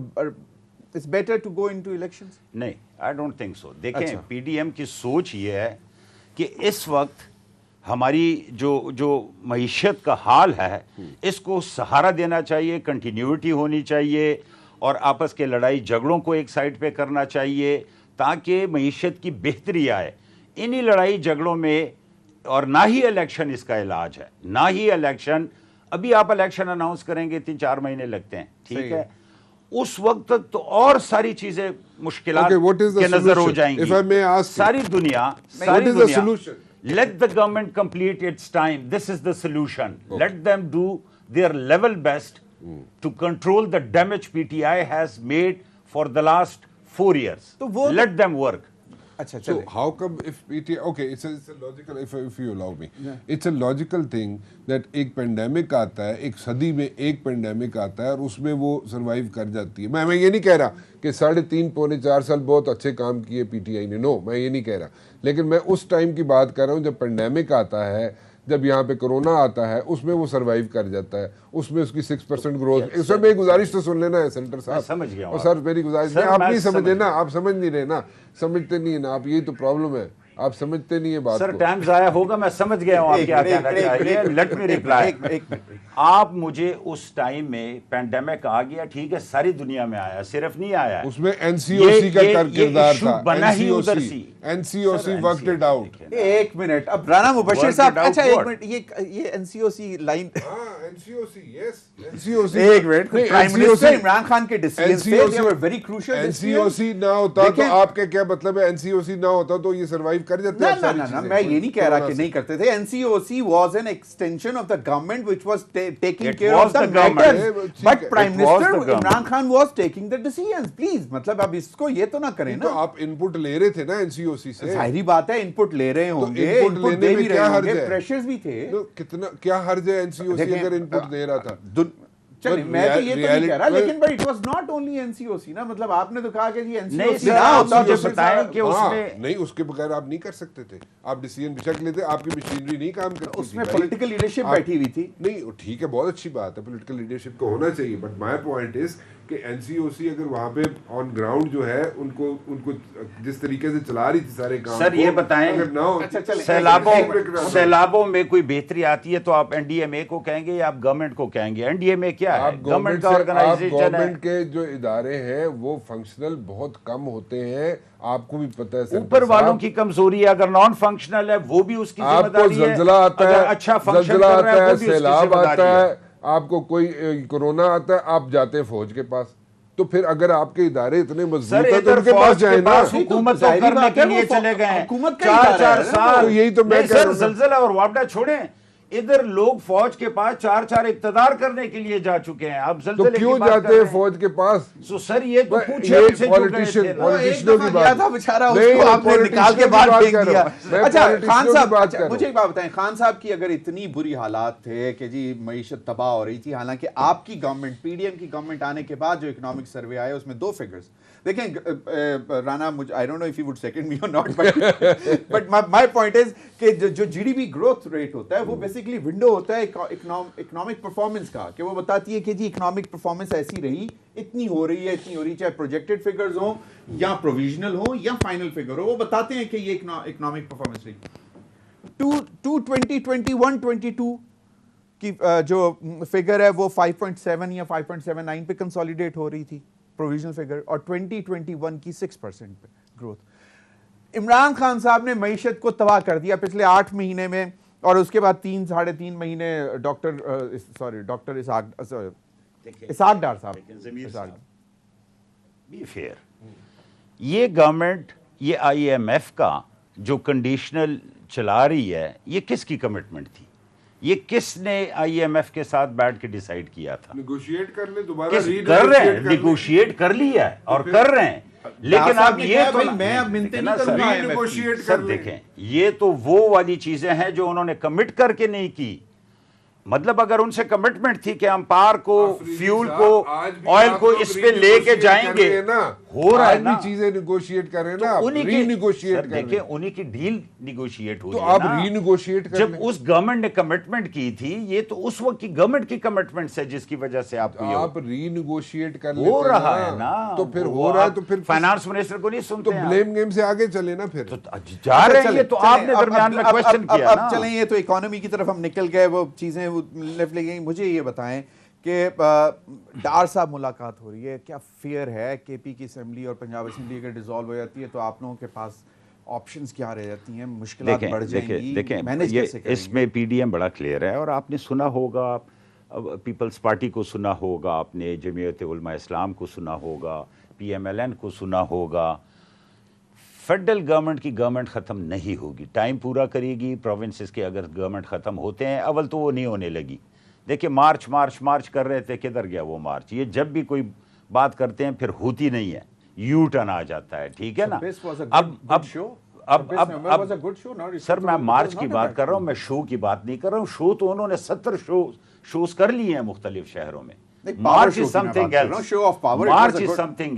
it's better to go into elections. नहीं, आई डोंट थिंक सो। देखें, अच्छा। पीडीएम की सोच ये है कि इस वक्त हमारी जो मईशत का हाल है इसको सहारा देना चाहिए, कंटिन्यूटी होनी चाहिए और आपस के लड़ाई झगड़ों को एक साइड पे करना चाहिए ताकि मईशत की बेहतरी आए। इन्हीं लड़ाई झगड़ों में, और ना ही इलेक्शन इसका इलाज है, ना ही इलेक्शन। अभी आप इलेक्शन अनाउंस करेंगे 3-4 महीने लगते हैं, ठीक सही है, है। उस वक्त तक तो और सारी चीजें मुश्किलात Okay, what is the के नजर हो solution? जाएंगी। If I may ask you, सारी दुनिया what is the solution? let the government complete its time, this is the solution. Let them do their level best to control the damage PTI has made for the last 4 years. तो वो- let them work. अच्छा So चलें how come if PTA, okay, it's a logical, if you allow me, it's a logical thing that एक pandemic आता है, एक सदी में एक पेंडेमिक आता है और उसमें वो सरवाइव कर जाती है। मैं ये नहीं कह रहा कि 3.5-4 साल बहुत अच्छे काम किए पीटीआई ने, नो, मैं ये नहीं कह रहा, लेकिन मैं उस टाइम की बात कर रहा हूँ जब पेंडेमिक आता है, जब यहाँ पे कोरोना आता है, उसमें वो सरवाइव कर जाता है, उसमें उसकी 6% ग्रोथ। इस समय मेरी गुजारिश तो सुन लेना है सेंटर साहब। समझ गया हूं और सर मेरी गुजारिश सर, आप मैं नहीं समझे समझ ना, आप समझ नहीं रहे ना, समझते नहीं है ना आप, यही तो प्रॉब्लम है, आप समझते नहीं है बात सर को। टाइम जाया होगा, मैं समझ गया हूं आप क्या कहना चाहिए। Let me reply. आप मुझे उस टाइम में पेंडेमिक आ गया, ठीक है, सारी दुनिया में आया, सिर्फ नहीं आया, उसमें एनसीओसी का किरदार issue था, बना ही उधर सी। NCOC worked it out. एक मिनट, अब राना मुबशिर Work साहब it out अच्छा एक what? मिनट, ये NCOC line NCOC yes, NCOC एक मिनट, प्राइम मिनिस्टर इमरान खान के डिसीजंस थे, they were very crucial NCOC ना होता तो देखें- आपके क्या मतलब है, एनसीओसी ना होता तो ये सरवाइव कर जाते ना हैं ना सारी ना ना, चीजें। मैं ये नहीं कह रहा कि कोरोना से। नहीं करते थे। NCOC was an extension of the government which was taking It care was of the the government. Matters, ठीक बट है, prime it was the minister government. Imran Khan was taking the decisions. Please, मतलब अब इसको ये तो ना करें तो ना। आप इनपुट ले रहे थे ना एनसीओसी से, जाहिर बात है इनपुट ले रहे होंगे, इनपुट इनपुट लेने दे में भी क्या रहे हर्ज होंगे, है? प्रेशर्स भी थे। तो कितना क्या हर्ज है एनसीओसी देखें, अगर इनपुट दे रहा था? چلیں میں تو یہ تو نہیں کہہ رہا لیکن بھائی it was not only N C O C نا, مطلب آپ نے تو کہا کہ جی این سی او سی مجھے بتائیں کہ اس میں نہیں, اس کے بغیر آپ نہیں کر سکتے تھے, آپ ڈیسیژن بشک لیتے, آپ کی مشینری نہیں کام کرتی, اس میں پولیٹیکل لیڈرشپ بیٹھی ہوئی تھی. نہیں ٹھیک ہے, بہت اچھی بات ہے, پولیٹیکل لیڈرشپ کو ہونا چاہیے, بٹ مائی پوائنٹ از کہ این سی او سی اگر وہاں پہ آن گراؤنڈ جو ہے ان کو جس طریقے سے چلا رہی تھی سارے کام, سر یہ بتائیں سیلابوں میں کوئی بہتری آتی ہے تو آپ این ڈی ایم اے کو کہیں گے یا آپ گورنمنٹ کو کہیں گے؟ این ڈی ایم اے کیا ہے؟ گورنمنٹ کا آرگنائزیشن ہے. گورنمنٹ کے جو ادارے ہیں وہ فنکشنل بہت کم ہوتے ہیں, آپ کو بھی پتہ ہے. اوپر والوں کی کمزوری ہے, اگر نان فنکشنل ہے وہ بھی اس کی ذمہ داری ہے. آپ کو زلزلہ آتا ہے, اچھا فنکشن کر رہا ہے, سیلاب آتا ہے, آپ کو کوئی کورونا آتا ہے, آپ جاتے ہیں فوج کے پاس. تو پھر اگر آپ کے ادارے اتنے مضبوط ہیں تو ان کے پاس جائیں نا. حکومت تو کرنے کے لیے چلے گئے ہیں 4 سال. یہی تو میں کہہ رہا ہوں. زلزلہ اور واپڈا چھوڑیں, ادھر لوگ فوج کے پاس 4 اقتدار کرنے کے لیے جا چکے ہیں. اب زلزلے کیوں جاتے ہیں فوج کے پاس؟ سو سر یہ تو پوچھے ان سے پولیٹیشنوں کی بات تھا بیچارہ, اس کو آپ نے نکال کے باہر پھینک دیا. اچھا خان صاحب, مجھے ایک بات بتائیں, خان صاحب کی اگر اتنی بری حالات تھے کہ جی معیشت تباہ ہو رہی تھی, حالانکہ آپ کی گورنمنٹ پی ڈی ایم کی گورنمنٹ آنے کے بعد جو اکنامک سروے آیا اس میں 2 فگرز دیکھیں Rana, I don't know if you would second me or not, but my point is کہ جو G D P growth rate ہوتا ہے وہ بیسیکلی ونڈو ہوتا ہے اکنامک پرفارمنس کا, کہ وہ بتاتی ہے کہ جی اکنامک پرفارمنس ایسی رہی, اتنی ہو رہی ہے, چاہے پروجیکٹڈ فگرز ہوں یا پروویژنل ہوں یا فائنل فگر ہو, وہ بتاتے ہیں کہ یہ اکنامک پرفارمنس رہی. 2021-22 کی جو فگر ہے وہ 5.7 یا 5.79 پہ کنسالیڈیٹ ہو رہی تھی پروویژنل فگر, اور 2021 کی 6% پہ گروتھ. عمران خان صاحب نے معیشت کو تباہ کر دیا پچھلے 8 مہینے میں, اور اس کے بعد 3-3.5 مہینے ڈاکٹر اسحاق ڈار صاحب. بی فیئر, یہ گورنمنٹ یہ آئی ایم ایف کا جو کنڈیشنل چلا رہی ہے, یہ کس کی کمٹمنٹ تھی؟ یہ کس نے آئی ایم ایف کے ساتھ بیٹھ کے ڈیسائیڈ کیا تھا؟ نیگوشیٹ کر لیں دوبارہ, کر رہے ہیں, نیگوشیٹ کر لیا ہے اور کر رہے ہیں, لیکن اب یہ تو میں اب منتے نہیں کروں, سر دیکھیں یہ تو وہ والی چیزیں ہیں جو انہوں نے کمٹ کر کے نہیں کی. مطلب اگر ان سے کمٹمنٹ تھی کہ ہم پار کو, فیول کو, آئل کو اس پہ لے کے جائیں گے, ہو رہا ہے نا, چیزیں نیگوشیٹ کریں نا, ری نیگوشیٹ کریں. دیکھیں انہی کی ڈیل نیگوشیٹ ہوئی تو آپ ری نیگوشیٹ کریں. جب اس گورنمنٹ نے کمٹمنٹ کی تھی, یہ تو اس وقت کی گورنمنٹ کی کمٹمنٹ ہے جس کی وجہ سے آپ کو آپ ری نیگوشیٹ کر لیتے ہو رہا ہے نا. تو پھر ہو رہا ہے, تو پھر فائنانس منسٹر کو نہیں سنتے تو بلیم گیم سے آگے چلے نا, پھر جا رہے ہیں. یہ تو آپ نے درمیان میں کوشچن کیا نا. اب چلیں, یہ تو اکانومی کی طرف ہم نکل گئے, وہ چیزیں لے گئی. مجھے یہ بتائیں کہ ڈار صاحب ملاقات ہو رہی ہے, کیا فیئر ہے کے پی کی اسمبلی اور پنجاب اسمبلی اگر ڈیزالو ہو جاتی ہے تو آپ لوگوں کے پاس آپشنز کیا رہ جاتی ہیں, مشکلات بڑھ جائیں گی, مینیج کیسے کریں گے؟ اس میں پی ڈی ایم بڑا کلیئر ہے, اور آپ نے سنا ہوگا, پیپلز پارٹی کو سنا ہوگا, آپ نے جمعیت علماء اسلام کو سنا ہوگا, پی ایم ایل این کو سنا ہوگا. فیڈرل گورنمنٹ کی گورنمنٹ ختم نہیں ہوگی, ٹائم پورا کرے گی. پروونسز کے اگر گورنمنٹ ختم ہوتے ہیں, اول تو وہ نہیں ہونے لگی. دیکھیں مارچ کر رہے تھے, کدھر گیا وہ مارچ؟ یہ جب بھی کوئی بات کرتے ہیں پھر ہوتی نہیں ہے, یو ٹرن آ جاتا ہے, ٹھیک ہے نا. اب سر میں مارچ کی بات کر رہا ہوں, میں شو کی بات نہیں کر رہا ہوں. شو تو انہوں نے 70 شوز کر لیے ہیں مختلف شہروں میں. مارچ از سمتھنگ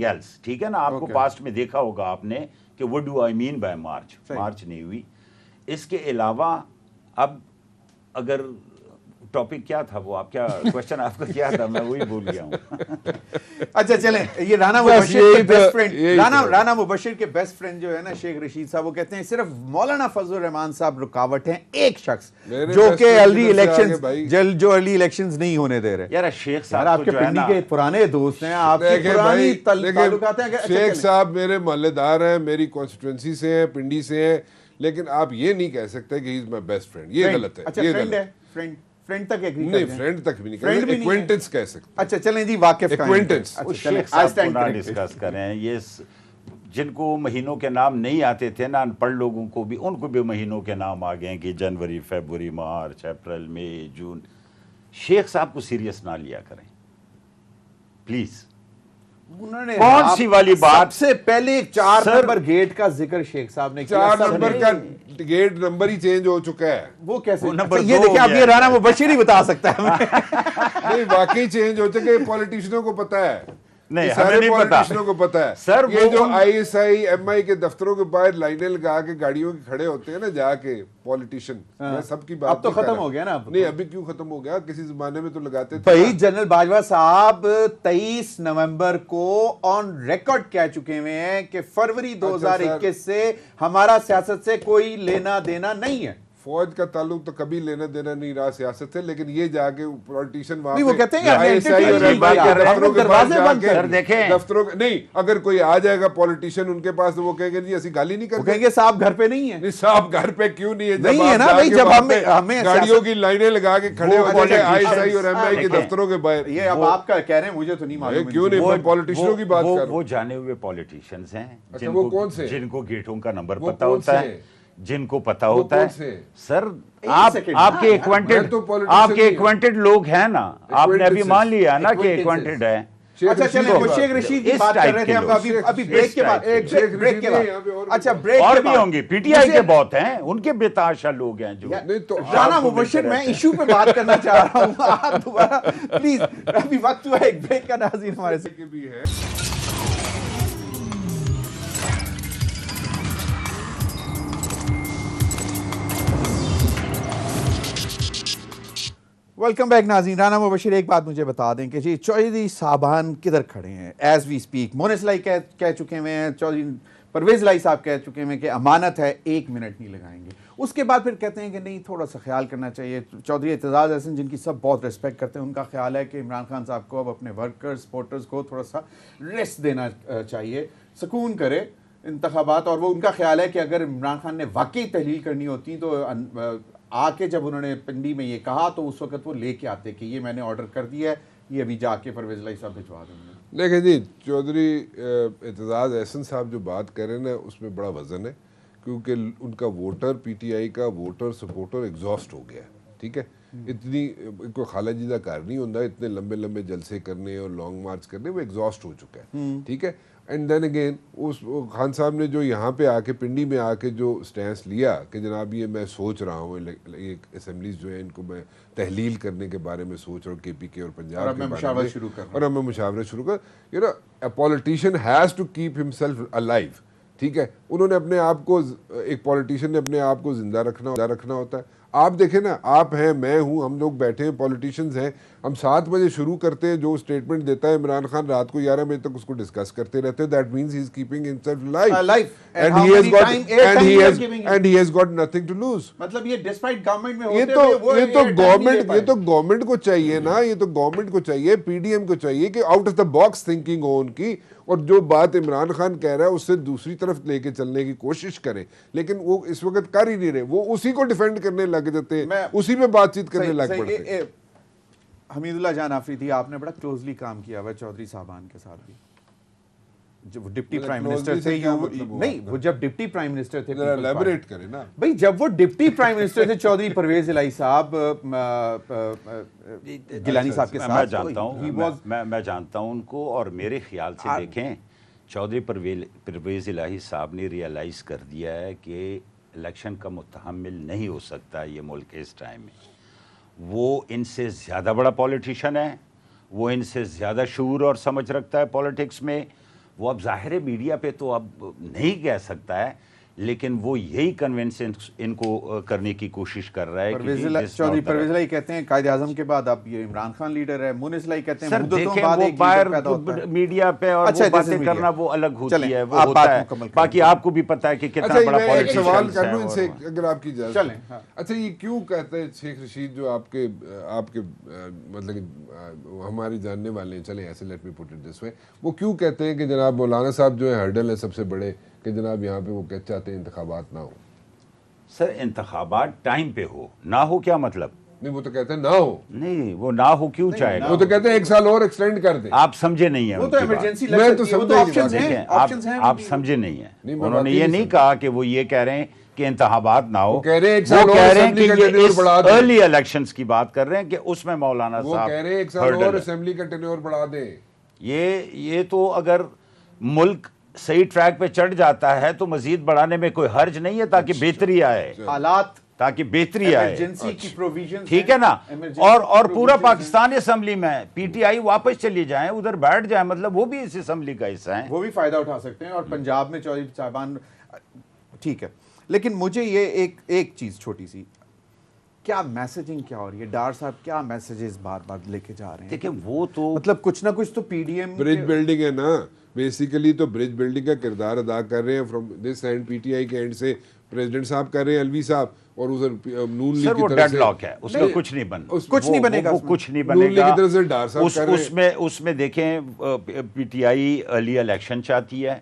ایلس, ٹھیک ہے نا. آپ کو پاسٹ میں دیکھا ہوگا آپ نے کہ what do I mean by March نہیں ہوئی. اس کے علاوہ اب اگر ٹاپک کیا تھا وہ, آپ کیا کوشچن آپ کا کیا تھا, میں وہی بھول گیا ہوں. اچھا چلیں, یہ رانا مبشر کے بیسٹ فرینڈ, رانا مبشر کے بیسٹ فرینڈ جو ہے نا شیخ رشید صاحب, وہ کہتے ہیں صرف مولانا فضل الرحمان صاحب رکاوٹ ہیں, ایک شخص جو کہ ارلی الیکشنز نہیں ہونے دے رہے. یار شیخ صاحب آپ کے پنڈی کے پرانے دوست ہیں, آپ کے پرانی تعلقات ہیں. شیخ صاحب میرے محلے دار ہیں, میری کانسٹیٹوئنسی سے ہیں, پنڈی سے ہیں, لیکن آپ یہ نہیں کہہ سکتے کہ ہی از مائی بیسٹ فرینڈ. یہ غلط ہے. اچھا فرینڈ ہے, فرینڈ تک ایگری نہیں, فرینڈ تک بھی نہیں کہہ, ایکوینٹنس کہہ سکتے. اچھا چلیں جی, واقف ایکوینٹنس. شیخ صاحب کو نہ ڈسکس کریں. یہ جن کو مہینوں کے نام نہیں آتے تھے نا, ان پڑھ لوگوں کو بھی, ان کو بھی مہینوں کے نام آ گئے ہیں کہ جنوری, فیبروری, مارچ, اپریل, مئی, جون. شیخ صاحب کو سیریس نہ لیا کریں پلیز. कौन सी वाली बात? सबसे पहले 4 सर, नंबर गेट का जिक्र शेख साहब ने किया। 4 नंबर का गेट नंबर ही चेंज हो चुका है। वो कैसे? नंबर अच्छा, ये 2 देखिए, हो अब ये गया। राना मुबशिर ही बता सकता है हमें। नहीं, वाकई चेंज हो चुके, पॉलिटिशियनों को पता है। नहीं, ये हमें सारे नहीं पता। पॉलिटिशियनों को पता है सर, ये वो जो उन- ISI MI के दफ्तरों के बाहर लाइनें लगा के गाड़ियों के खड़े होते हैं ना जाके पॉलिटिशियन, मैं सबकी बात अब तो नहीं कर खत्म रहा। हो गया ना अब तो। नहीं, अभी क्यों खत्म हो गया? किसी जमाने में तो लगाते थे भाई ना। जनरल बाजवा साहब 23 नवंबर को ऑन रिकॉर्ड कह चुके हुए हैं कि फरवरी 2021 से हमारा सियासत से कोई लेना देना नहीं है। फौज का ताल्लुक तो कभी लेना देना नहीं रहा सियासत से, लेकिन ये जाके पॉलिटिशियन वहां नहीं, वो पे कहते हैं कि हमने ISI और entertain MI किया, के हम दफ्तरों लोग के बाहर दरवाजे बंद जाके- कर देखें। दफ्तरों नहीं, अगर कोई आ जाएगा पॉलिटिशियन उनके पास तो वो कहेंगे जी ऐसी गाली नहीं वो करते। कहेंगे साहब घर पे नहीं है। नहीं साहब घर पे क्यों नहीं है? नहीं आप है ना जाके भाई, जब वहाँ हमें पे हमें गाड़ियों सियासत- की लाइनें लगा के खड़े वो होते थे politicians- ISI और MI के देखें, दफ्तरों के बाहर। ये अब आप कह रहे हैं, मुझे तो नहीं मालूम। क्यों नहीं? मैं पॉलिटिशियनों की बात कर रहा हूँ। वो जाने हुए पॉलिटिशियंस हैं अच्छा, वो कौन से? जिनको गेटों का नंबर वो पता कौन होता से? है, जिनको पता वो होता कौन है। से? सर, सेकंड, आपके हाँ, एक्वेंटेड मैं तो politician आपके नहीं हूँ। एक्वेंटेड लोग हैं ना, आपने अभी मान लिया ना कि Acquaintances। एक्वेंटेड है। शेख अच्छा रशीद चलिए, की वो बात शेख है। रशीद की इस बात कर टाइप रहे थे के हम लोग। अभी इस ब्रेक के टाइप बाद, के एक शेख ब्रेक के रशीद नहीं, यहाँ पे बाद। और अच्छा, भी ब्रेक और के भी बाद होंगे, PTI मुझे- के बहुत हैं, उनके बेताशा लोग हैं जो या- नहीं तो राना आपको मुबशिर, मिलते मैं रहते हैं। इशू पे बात करना चाह रहा हूँ। आप दोबारा प्लीज, अभी वक्त हुआ एक ब्रेक का। नाज़रीन हमारे साथ के भी है। वेलकम बैक नाज़रीन। राना मुबशिर, एक बात मुझे बता दें कि जी चौधरी साहबान किधर खड़े हैं एज वी स्पीक? मोनिस लाई कह चुके हुए हैं, चौधरी परवेज लाई साहब कह चुके हैं कि अमानत है, 1 मिनट नहीं लगाएंगे। उसके बाद फिर कहते हैं कि नहीं, थोड़ा सा ख्याल करना चाहिए। चौधरी एतजाज़ अहसन, जिनकी सब बहुत रिस्पेक्ट करते हैं, उनका ख्याल है कि इमरान खान साहब को अब अपने वर्कर्स सपोर्टर्स को थोड़ा सा रेस्ट देना चाहिए, सुकून करे इंतखाबात। और वो उनका ख्याल है कि अगर इमरान खान ने वाकई तहलील करनी होती तो आके जब उन्होंने पिंडी में ये कहा तो उस वक्त वो लेके आते कि ये मैंने ऑर्डर कर दिया है, ये अभी जाके परवेज लाई साहब भिजवा देंगे। देखिए जी, चौधरी एतजाज़ एहसन साहब जो बात कर रहे हैं ना, उसमें बड़ा वजन है, क्योंकि उनका वोटर PTI का वोटर सपोर्टर एग्जॉस्ट हो गया है। ठीक है, इतनी कोई खाला जीदा कार नहीं होता, इतने लंबे लंबे जलसे करने और लॉन्ग मार्च करने, वो एग्जॉस्ट हो चुका है। ठीक है, एंड देन अगेन वो खान साहब ने जो यहाँ पे आके पिंडी में आके जो स्टैंस लिया कि जनाब ये मैं सोच रहा हूँ, ये असेंबलीज जो है इनको मैं तहलील करने के बारे में सोच रहा हूँ, KPK और पंजाब और के मैं बारे मुशावरत में, शुरू कर रहा हूँ। और अब मैं मुशावरत शुरू कर, you know, a politician has to keep himself alive. ठीक है, उन्होंने अपने आप को, एक पॉलिटिशियन ने अपने आप को जिंदा रखना होता है। आप देखें ना, आप हैं, मैं हूं, हम लोग बैठे हैं, पॉलिटिशियंस हैं, हम 7 बजे शुरू करते हैं, जो स्टेटमेंट देता है इमरान खान रात को 11 बजे तक उसको डिस्कस करते रहते हैं। That means he is keeping himself Alive. Live And and how he has many got time- airtime you are giving him? And he has got nothing to lose. मतलब ये डिस्पाइट गवर्नमेंट में ये होते हुए वो तो airtime नहीं government, ले पाए। ये तो गवर्नमेंट को चाहिए ना, ये तो गवर्नमेंट को चाहिए, PDM को चाहिए कि out of the box thinking हो उनकी, और जो बात इमरान खान कह रहा है उससे दूसरी तरफ लेके चलने की कोशिश करें। लेकिन वो इस वक्त कर ही नहीं रहे, वो उसी को डिफेंड करने लग जाते हैं, मैं- उसी पे बातचीत करने सही- लग सही, पड़ते हैं। हमीदुल्लाह जान आफरीदी, आपने बड़ा क्लोजली काम किया हुआ है चौधरी साहबान के साथ भी। जब वो डिप्टी मतलब प्राइम closely मिनिस्टर से थे, क्या मतलब हुआ नहीं, आपका? वो जब डिप्टी प्राइम मिनिस्टर थे, जरा People's elaborate Party- करें ना। भाई जब वो डिप्टी प्राइम मिनिस्टर थे चौधरी परवेज इलाही साहब गिलानी साहब के साथ, मैं जानता हूँ, he was- मैं जानता हूँ उनको, और मेरे ख्याल से देखें, चौधरी परवेज इलाही साहब ने रियलाइज कर दिया है कि इलेक्शन का मुतहम्मिल नहीं हो सकता ये मुल्क के इस टाइम में। वो इनसे ज़्यादा बड़ा पॉलिटिशियन है, वो इनसे ज़्यादा शऊर और समझ रखता है पॉलिटिक्स में। वो अब ज़ाहिर मीडिया पे तो अब नहीं कह सकता है, लेकिन वो यही कन्विंस इनको करने की कोशिश कर रहा है कि जी, this Chaudhary not the Parvez right। इलाही कहते हैं कायदे आजम के बाद अब ये इमरान खान लीडर है, मुनिस इलाही कहते हैं सर मुद्दतों देखें, बाद वो एक बाहर लीडर पैदा होता है। मीडिया पे और अच्छा, वो this is बातें media। करना वो अलग होती चलें, है, वो आप होता बात है। मुकम्मल करें। बाकी आपको भी पता है कि कितना अच्छा, बड़ा मैं एक पॉलिटिशियन सवाल कर है लूं और इनसे, वो- अगर आपकी इजाजत चलें, हो। हाँ। अच्छा, ये क्यों कहते हैं शेख रशीद जो आपके मतलब कि हमारे जानने वाले हैं, चलें ऐसे, let me put it this way, वो क्यों कहते हैं कि जनाब मौलाना साहब जो है हर्डल है सबसे बड़े, कि जनाब यहाँ पे वो कहते चाहते हैं इंतखाबात ना हो? सर इंतखाबात टाइम पे हो, ना हो क्या मतलब? नहीं, वो तो कहते हैं ना हो, नहीं, वो ना हो क्यों चाहेगा? वो तो कहते हैं 1 साल और एक्सटेंड कर दे। आप समझे नहीं है वो तो उनकी बात। इमरजेंसी मैं लग तो सकती है, वो तो समझा ही नहीं ऑप्शंस बात। हैं, देखें, ऑप्शंस हैं आप उनकी। समझे नहीं है। नहीं, मैं उन्होंने बात ही ये नहीं नहीं कहा कि वो ये कह रहे हैं कि इंतखाबात ना हो, वो कह रहे हैं 1 वो साल और कह रहे हैं असेंबली कि का ये टेन्योर इस बढ़ा दें। अर्ली इलेक्शंस की बात कर रहे हैं कि उसमें मौलाना वो साहब कह रहे हैं 1 साल हर्डल और है। असेंबली का टेन्योर बढ़ा दे। یہ تو اگر ملک صحیح ٹریک پہ چڑھ جاتا ہے تو مزید بڑھانے میں کوئی حرج نہیں ہے تاکہ بہتری آئے، حالات تاکہ بہتری آئے، ایمرجنسی کی پروویژنز ٹھیک ہے نا، اور پورا پاکستان اسمبلی میں پی ٹی آئی واپس چلی جائیں، ادھر بیٹھ جائیں، مطلب وہ بھی اس اسمبلی کا حصہ ہیں، وہ بھی فائدہ اٹھا سکتے ہیں، اور پنجاب میں چودھری صاحبان ٹھیک ہے. لیکن مجھے یہ ایک چیز چھوٹی سی، کیا میسیجنگ کیا ہو رہی ہے ڈار صاحب، کیا میسیجز بار بار لے کے جا رہے ہیں؟ دیکھیں وہ تو مطلب کچھ نہ کچھ تو پی ڈی ایم برج بلڈنگ ہے نا، بیسیکلی تو برج بلڈنگ کا کردار ادا کر رہے ہیں from this and, P T I کے اینڈ سے پریزیڈنٹ صاحب کر رہے ہیں، الوی صاحب، اور ادھر نون لیگ سر وہ کی طرف ڈیڈ سے لاک ہے، اس کا کچھ نہیں بن کچھ نہیں بنے گا، وہ کچھ نہیں نون بنے لیگ کی گا. طرف سے ڈار صاحب کر رہے ہیں. اس میں دیکھیں P T I early election چاہتی ہے،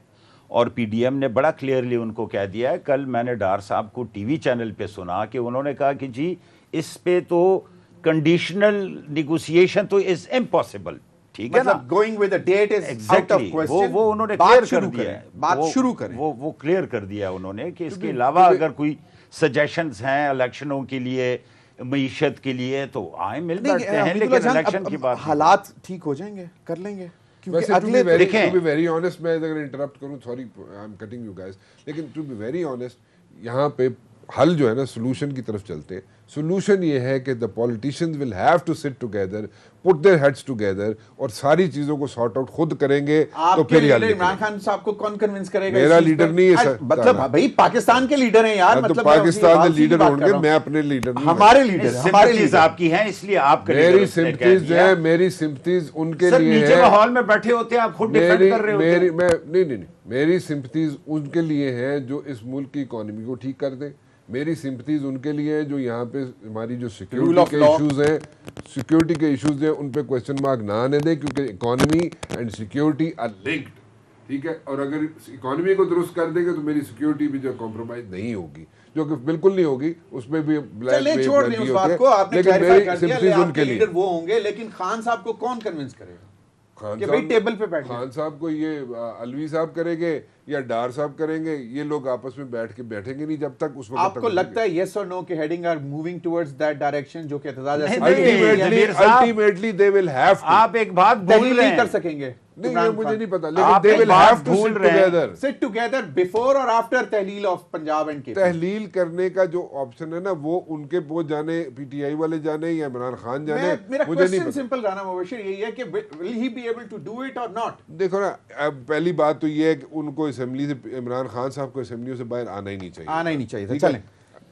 اور پی ڈی ایم نے بڑا کلیئرلی ان کو کہہ دیا ہے. کل میں نے ڈار صاحب کو ٹی وی چینل پہ سنا کہ انہوں نے کہا کہ جی اس پہ تو کنڈیشنل نیگوسیشن تو از امپاسبل، ٹھیک ہے نا، مطلب going with a date is out of question, وہ انہوں نے کلیئر کر دیا ہے، بات شروع کریں، وہ کلیئر کر دیا انہوں نے کہ اس کے علاوہ اگر کوئی سجیشنز ہیں الیکشنوں کے لیے، معیشت کے لیے، تو آئیں مل بیٹھتے ہیں، لیکن الیکشن کی بات حالات ٹھیک ہو جائیں گے، کر لیں گے. ویسے ٹو بی ویری آنیسٹ، میں اگر انٹرپٹ کروں، sorry I am cutting you guys, لیکن ٹو بی ویری آنیسٹ یہاں پہ حل جو ہے نا سولوشن کی طرف چلتے ہیں. سولوشن یہ ہے کہ the politicians will have to sit together, put their heads together اور ساری چیزوں کو سارٹ آؤٹ خود کریں گے تو پھر یہ عمران خان صاحب کو کون کنونس کرے گا؟ میرا لیڈر نہیں ہے، مطلب بھائی پاکستان کے لیڈر ہیں یار، مطلب پاکستان کے لیڈر ہوں گے، میں اپنے لیڈر نہیں، ہمارے لیڈر، ہمارے لیڈر آپ کی ہیں، اس لیے آپ کا میری سمپتیز ہیں، میری سمپتیز ان کے لیے نیچے ہال میں بیٹھے ہوتے ہیں، آپ خود ڈیفینڈ کر رہے ہوتے ہیں. نہیں، میری سمپتیز ان کے لیے ہیں جو اس ملک کی اکانومی کو ٹھیک کر دیں. میری سمپتیز ان کے لیے ہیں جو یہاں پہ ہماری جو سیکیورٹی کے ایشوز ہیں ان پہ کوسچن مارک نہ آنے دیں، کیونکہ economy and security are linked, ٹھیک ہے. اور اگر اکانومی کو درست کر دیں گے تو میری سیکیورٹی بھی جو کمپرومائز نہیں ہوگی، جو کہ بالکل نہیں ہوگی، اس میں بھی چھوڑ دیں اس بات کو. آپ نے کلیریفائی کر دیا آپ کے لیڈر وہ ہوں گے، لیکن خان صاحب کو کون کنونس کرے گا کہ بھئی ٹیبل پہ بیٹھ؟ خان صاحب کو یہ الوی صاحب کریں گے یا ڈار صاحب کریں گے، یہ لوگ آپس میں بیٹھ کے بیٹھیں گے نہیں جب تک اس وقت. آپ کو لگتا ہے یس اور نو کہ heading are moving towards that direction جو کہ احتجاج ultimately they will have to. آپ ایک بات بھول رہے ہیں، کر سکیں گے نہیں، یہ مجھے نہیں پتا، لیکن they will have to sit together. before اور after تحلیل آف پنجاب اینڈ کے تحلیل کرنے کا جو آپشن ہے نا، وہ ان کے وہ جانے، پی ٹی آئی والے جانے یا عمران خان جانے، میرا مجھے نہیں کوسچن پتا. سمپل رانا مبشر یہی ہے کہ will he be able to do it or not؟ دیکھو نا، پہلی بات تو یہ ہے کہ ان کو اسمبلی سے، عمران خان صاحب کو اسمبلیوں سے باہر آنا ہی نہیں چاہیے، آنا ہی نہیں چاہیے. چلیں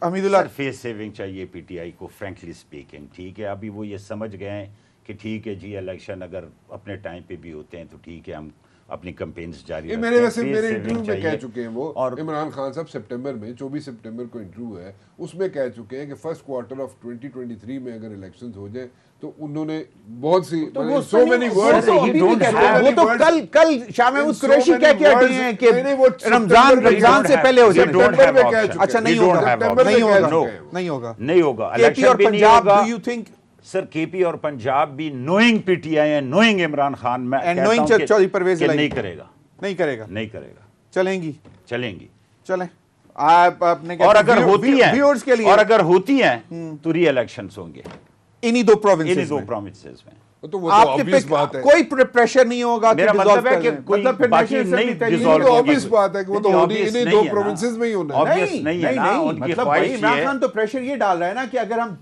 حمید اللہ، فیس سیونگ چاہیے پی ٹی آئی کو، فرینکلی اسپیکنگ، ٹھیک ہے. ابھی وہ یہ سمجھ گئے ہیں کہ ٹھیک ہے جی الیکشن اگر اپنے ٹائم پہ بھی ہوتے ہیں تو ٹھیک ہے، ہم اپنی کمپینز جاری رکھتے ہیں. میرے ویسے میرے انٹرویو میں کہہ چکے ہیں وہ، اور عمران خان صاحب سپٹمبر میں 24 سپٹمبر کو انٹرویو ہے، اس میں کہہ چکے ہیں کہ فرسٹ کوارٹر آف 2023 میں اگر الیکشنز ہو جائیں تو انہوں نے بہت سی سو مینی ورڈز، وہ تو کل شاہ محمود قریشی کہہ کے ہٹے ہیں کہ رمضان سے پہلے ہو جائے. اچھا نہیں ہوگا، نہیں ہوگا. الیکشن بھی نہیں ہوگا. سر کے پی اور پنجاب بھی نوئنگ پی ٹی آئی ہیں، نوئنگ عمران خان، میں کہتا ہوں کہ نہیں کرے گا. چلیں گی، چلیں. اور اگر ہوتی ہیں تو ری الیکشنز ہوں گے انہی دو پروونسز میں. تو وہ تو obvious بات ہے، کوئی پریشر نہیں ہوگا. میرا مطلب ہے کہ کوئی باقی نہیں ڈیزالو ہوگی. obvious بات ہے کہ وہ تو انہیں دو پروونسز میں ہی ہونا ہے. نہیں، مطلب عمران خان تو پریشر یہ ڈال رہا ہے نا کہ اگر ہم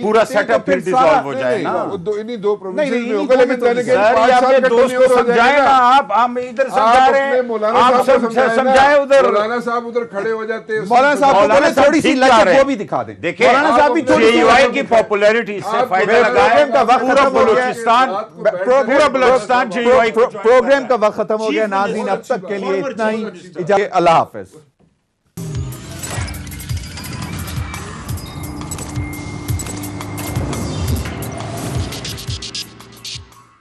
پورا سیٹ اپ پھر ڈیزالو ہو جائے نا، انہیں دو پروونسز میں ہوگا. لیکن جانے کے سر اپنے دوست کو سمجھائے نا، آپ ہم ادھر سمجھا رہے ہیں، آپ سمجھائے ادھر. مولانا صاحب ادھر کھڑے ہو جاتے ہیں، مولانا صاحب کو بولے تھوڑی سی لچک وہ بھی دکھا دیں. دیکھیں مولانا صاحب بھی جے یو آئی کی پاپولیرٹی سے فائدہ لگائے، پورا بلوچستان، پورا بلوچستان جے یو آئی. پروگرام کا وقت ختم ہو گیا ناظرین، اب تک کے لیے اتنا ہی. اللہ حافظ.